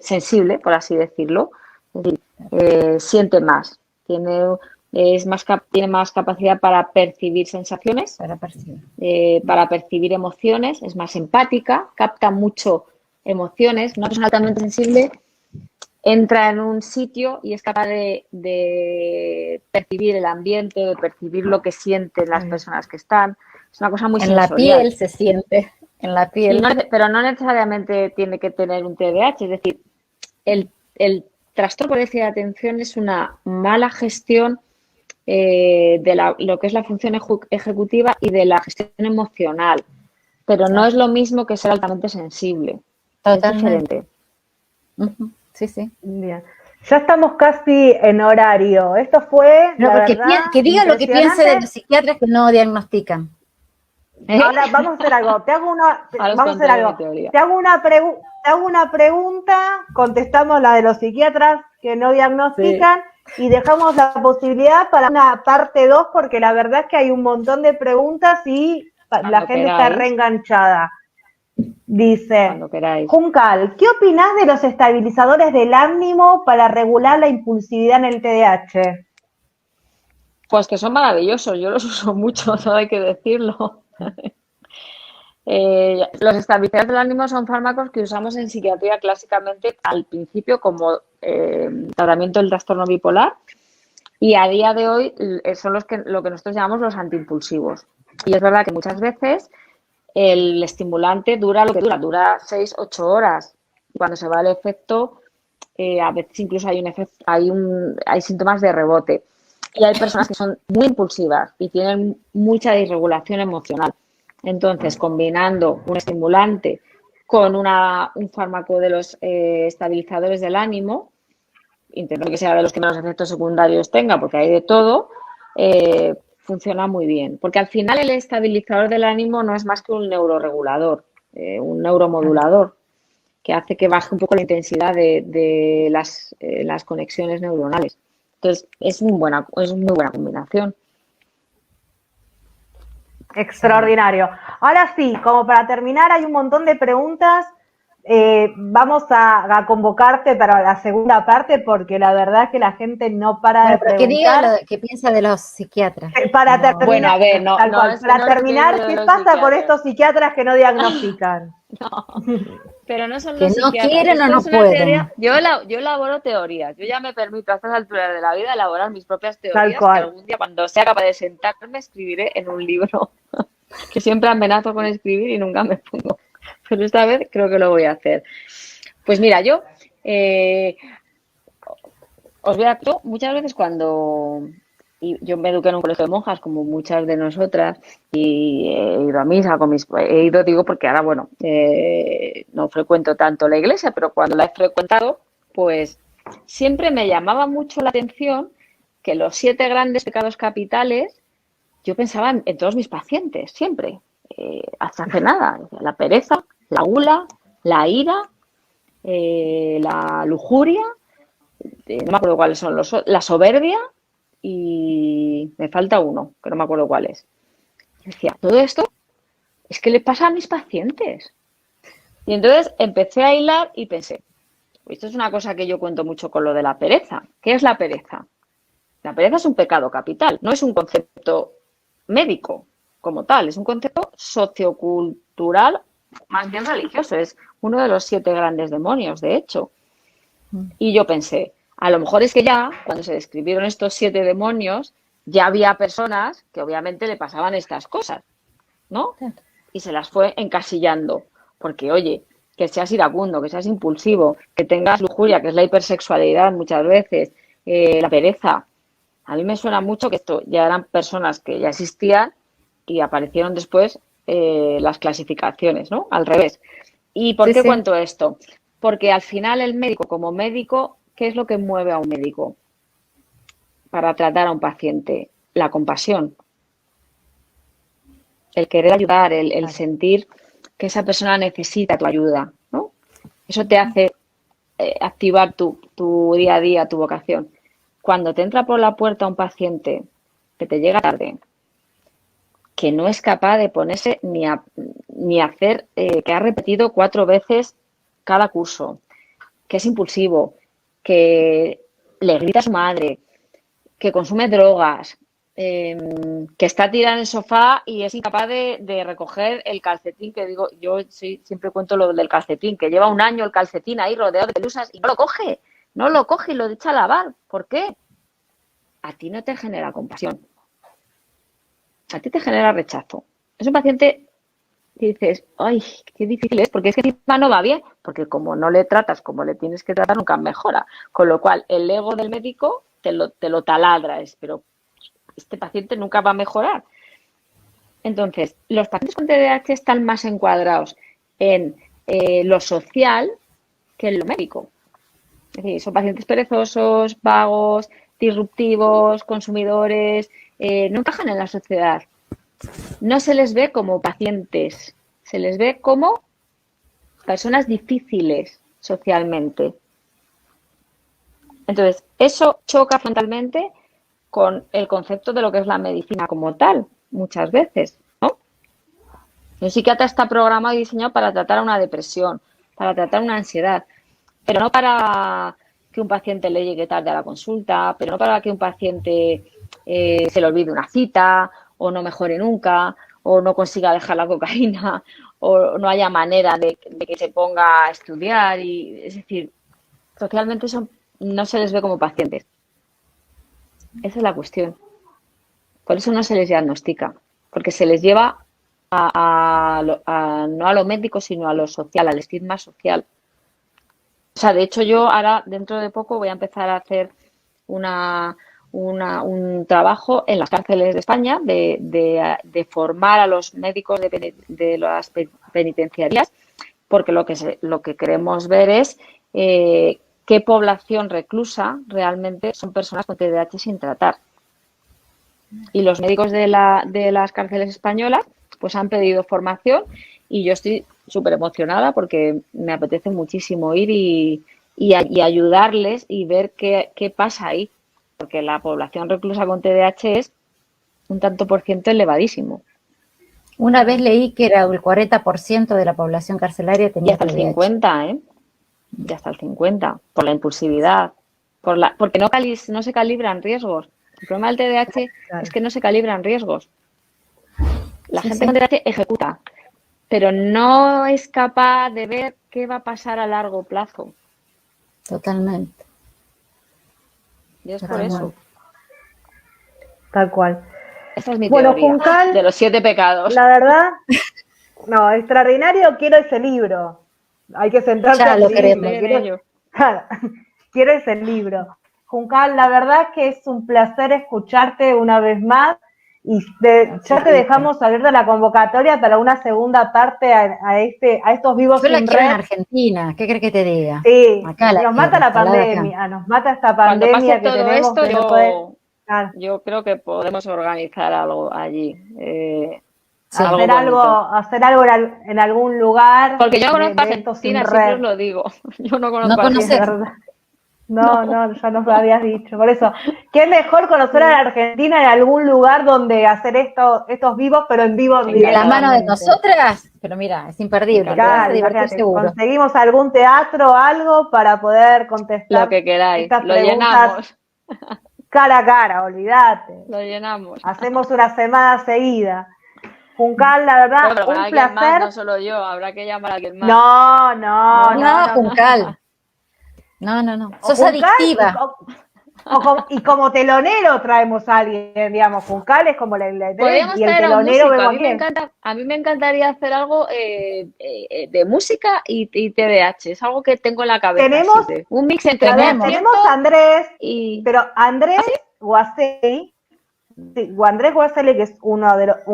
sensible, por así decirlo. Es decir, siente más, tiene más capacidad para percibir sensaciones, para percibir emociones, es más empática, capta mucho emociones. Una persona altamente sensible entra en un sitio y es capaz de percibir el ambiente, de percibir lo que sienten las personas que están. Es una cosa muy sensorial. En la piel se siente, en la piel. Pero no necesariamente tiene que tener un TDAH, es decir, el trastorno por déficit de atención es una mala gestión de lo que es la función ejecutiva y de la gestión emocional, pero no es lo mismo que ser altamente sensible. Totalmente. Es diferente. Sí, sí. Bien. Ya estamos casi en horario. Esto fue, que diga lo que piense de los psiquiatras que no diagnostican. Ahora vamos a hacer algo. Ahora os contaré mi teoría. Te hago una pregunta, contestamos la de los psiquiatras que no diagnostican y dejamos la posibilidad para una parte 2 porque la verdad es que hay un montón de preguntas y la gente está reenganchada. Dice, cuando queráis. Juncal, ¿qué opinás de los estabilizadores del ánimo para regular la impulsividad en el TDAH? Pues que son maravillosos, yo los uso mucho, no hay que decirlo. Los estabilizadores del ánimo son fármacos que usamos en psiquiatría clásicamente al principio como tratamiento del trastorno bipolar y a día de hoy son lo que nosotros llamamos los antiimpulsivos. Y es verdad que muchas veces el estimulante dura lo que dura 6-8 horas. Y cuando se va el efecto, a veces incluso hay síntomas de rebote. Y hay personas que son muy impulsivas y tienen mucha disregulación emocional. Entonces, combinando un estimulante con un fármaco de los estabilizadores del ánimo, intentando que sea de los que menos efectos secundarios tenga, porque hay de todo, funciona muy bien. Porque al final el estabilizador del ánimo no es más que un neuroregulador, un neuromodulador, que hace que baje un poco la intensidad de las conexiones neuronales. Entonces, es muy buena combinación. Extraordinario. Ahora sí, como para terminar, hay un montón de preguntas. Vamos a convocarte para la segunda parte porque la verdad es que la gente no para de preguntar. Que diga lo que piensa de los psiquiatras. Para terminar, bueno, a ver, ¿qué pasa con estos psiquiatras que no diagnostican? No, pero no son que los no psiquiatras. quieren o no pueden. Teoría. Yo elaboro teorías. Yo ya me permito a estas alturas de la vida elaborar mis propias teorías que algún día cuando sea capaz de sentarme escribiré en un libro. Que siempre amenazo con escribir y nunca me pongo. Pero esta vez creo que lo voy a hacer. Pues mira, yo os voy a... Muchas veces y yo me eduqué en un colegio de monjas, como muchas de nosotras, y he ido a misa digo, porque ahora, bueno, no frecuento tanto la iglesia, pero cuando la he frecuentado, pues siempre me llamaba mucho la atención que los 7 grandes pecados capitales, yo pensaba en todos mis pacientes, siempre, hasta hace nada, la pereza, la gula, la ira, la lujuria, no me acuerdo cuáles son, la soberbia, y me falta uno, que no me acuerdo cuál es. Yo decía, todo esto es que le pasa a mis pacientes. Y entonces empecé a hilar y pensé, esto es una cosa que yo cuento mucho con lo de la pereza. ¿Qué es la pereza? La pereza es un pecado capital, no es un concepto médico como tal, es un concepto sociocultural, más bien religioso, es uno de los 7 grandes demonios, de hecho. Y yo pensé, a lo mejor es que ya, cuando se describieron estos 7 demonios, ya había personas que obviamente le pasaban estas cosas, ¿no? Y se las fue encasillando. Porque, oye, que seas iracundo, que seas impulsivo, que tengas lujuria, que es la hipersexualidad muchas veces, la pereza. A mí me suena mucho que esto ya eran personas que ya existían y aparecieron después las clasificaciones, ¿no? Al revés. ¿Y por qué cuento esto? Porque al final el médico, como médico, ¿qué es lo que mueve a un médico para tratar a un paciente? La compasión, el querer ayudar, el sentir que esa persona necesita tu ayuda, ¿no? Eso te hace activar tu día a día, tu vocación. Cuando te entra por la puerta un paciente que te llega tarde, que no es capaz de ponerse ni hacer, que ha repetido 4 veces cada curso, que es impulsivo, que le grita a su madre, que consume drogas, que está tirada en el sofá y es incapaz de recoger el calcetín, que digo, yo siempre cuento lo del calcetín, que lleva un año el calcetín ahí rodeado de pelusas y no lo coge y lo echa a lavar. ¿Por qué? A ti no te genera compasión. A ti te genera rechazo. Es un paciente que dices, ay, qué difícil es, porque es que encima no va bien, porque como no le tratas como le tienes que tratar, nunca mejora. Con lo cual, el ego del médico te lo taladra, pero este paciente nunca va a mejorar. Entonces, los pacientes con TDAH están más encuadrados en lo social que en lo médico. Es decir, son pacientes perezosos, vagos, disruptivos, consumidores, no encajan en la sociedad. no se les ve como pacientes, se les ve como personas difíciles socialmente. Entonces, eso choca frontalmente con el concepto de lo que es la medicina como tal, muchas veces, ¿no? El psiquiatra está programado y diseñado para tratar una depresión, para tratar una ansiedad, pero no para que un paciente le llegue tarde a la consulta, pero no para que un paciente se le olvide una cita, o no mejore nunca, o no consiga dejar la cocaína, o no haya manera de que se ponga a estudiar. Es decir, socialmente no se les ve como pacientes. Esa es la cuestión. Por eso no se les diagnostica, porque se les lleva no a lo médico, sino a lo social, al estigma social. O sea, de hecho, yo ahora, dentro de poco, voy a empezar a hacer un trabajo en las cárceles de España de formar a los médicos de las penitenciarias, porque lo que queremos ver es qué población reclusa realmente son personas con TDAH sin tratar. Y los médicos de las cárceles españolas pues han pedido formación y yo estoy súper emocionada porque me apetece muchísimo ir y ayudarles y ver qué pasa ahí, porque la población reclusa con TDAH es un tanto por ciento elevadísimo. Una vez leí que era el 40% de la población carcelaria tenía Y hasta el TDAH. 50, ¿eh? Y hasta el 50, por la impulsividad, porque no se calibran riesgos. El problema del TDAH es que no se calibran riesgos. La gente con TDAH ejecuta, pero no es capaz de ver qué va a pasar a largo plazo. Totalmente. Y es por eso. Tal cual. Esta es mi teoría Juncal, de los 7 pecados. La verdad, no, extraordinario, quiero ese libro. Hay que sentarse Ya a lo escribirlo. Quiero ese libro. Juncal, la verdad que es un placer escucharte una vez más y ya te dejamos abierta la convocatoria para una segunda parte a estos vivos sin red. Yo la quiero en red. Argentina, ¿qué crees que te diga? Sí, acá nos mata la pandemia, nos mata esta pandemia que tenemos. Cuando pase todo esto, yo creo que podemos organizar algo allí. Hacer algo en algún lugar. Porque yo no conozco Argentina, siempre os lo digo. Yo no conozco Argentina. No, ya nos lo habías dicho. Por eso, qué mejor conocer a la Argentina en algún lugar donde hacer estos vivos, pero en vivo. De la mano de nosotras, pero mira, es imperdible. Claro, conseguimos algún teatro o algo para poder contestar. Lo que queráis, lo llenamos. Cara a cara, olvídate. Lo llenamos. Hacemos una semana seguida. Juncal, la verdad, un placer. Más, no solo yo, habrá que llamar a alguien más. No, Juncal. No. Sos adictiva. Y como telonero traemos a alguien, digamos, Juncal es como la y el telonero a mí me encantaría hacer algo de música y TDAH, es algo que tengo en la cabeza. Tenemos un mix entre tenemos a Andrés, pero Andrés Guaseli, Andrés Guaseli, que es un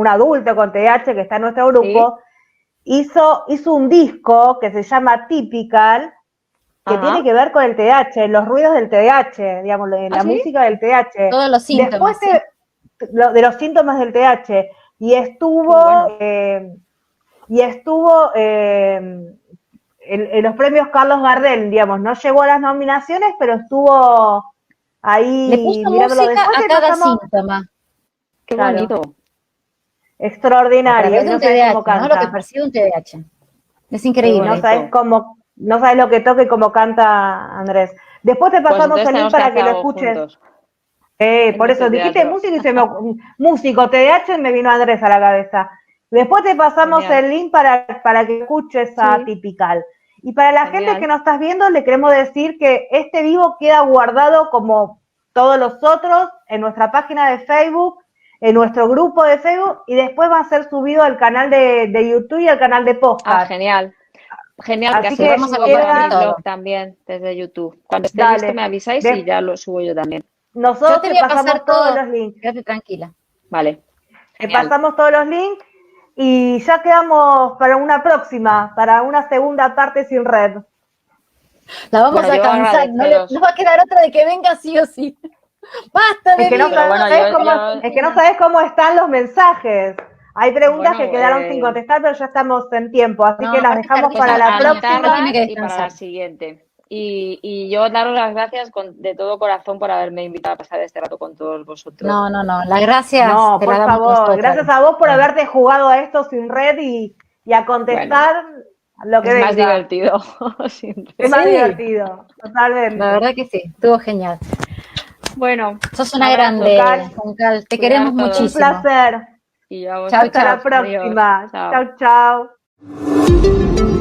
adulto con TDAH que está en nuestro grupo, hizo un disco que se llama Typical, que tiene que ver con el TDAH, los ruidos del TDAH, digamos, la música del TDAH. Todos los síntomas. Después de los síntomas del TDAH. Y estuvo en los premios Carlos Gardel, digamos, no llegó a las nominaciones, pero estuvo ahí. Le puso música a cada síntoma. Qué bonito. Extraordinario. No sabes cómo canta. Lo que percibe un TDAH. Es increíble. No sabes lo que toca y cómo canta Andrés. Después te pasamos el link para que lo escuches. Por eso dijiste música y músico, TDAH, me vino Andrés a la cabeza. Después te pasamos el link para que escuches a Typical. Y para la gente que nos estás viendo, le queremos decir que este vivo queda guardado como todos los otros en nuestra página de Facebook, en nuestro grupo de Facebook, y después va a ser subido al canal de YouTube y al canal de podcast. Genial, porque así vamos a compartir mi blog también desde YouTube. Cuando esté listo me avisáis y ya lo subo yo también. Nosotros te pasamos todos los links. Quédate tranquila. Vale. Te pasamos todos los links y ya quedamos para una próxima, para una segunda parte sin red. La vamos a cansar, no va a quedar otra de que venga sí o sí. Basta de es que no sabes cómo están los mensajes. Hay preguntas Bueno, que quedaron sin contestar, pero ya estamos en tiempo, así No, que las aparte dejamos está para la anotarlas próxima. Tiene que y para descansar. la siguiente. Y yo daros las gracias de todo corazón por haberme invitado a pasar este rato con todos vosotros. No, las gracias No, te por las damos favor, nosotras. gracias a vos por haberte jugado a esto sin red y a contestar lo que Es venga. más divertido. Es más Sí. divertido, totalmente. La verdad que sí, estuvo genial. Bueno, Sos una abrazo. grande, Juncal. Te Cuidar queremos todos. Un muchísimo. placer. Y yo a Chau, vosotros. Hasta la Adiós. próxima. Chao. Chau, chau.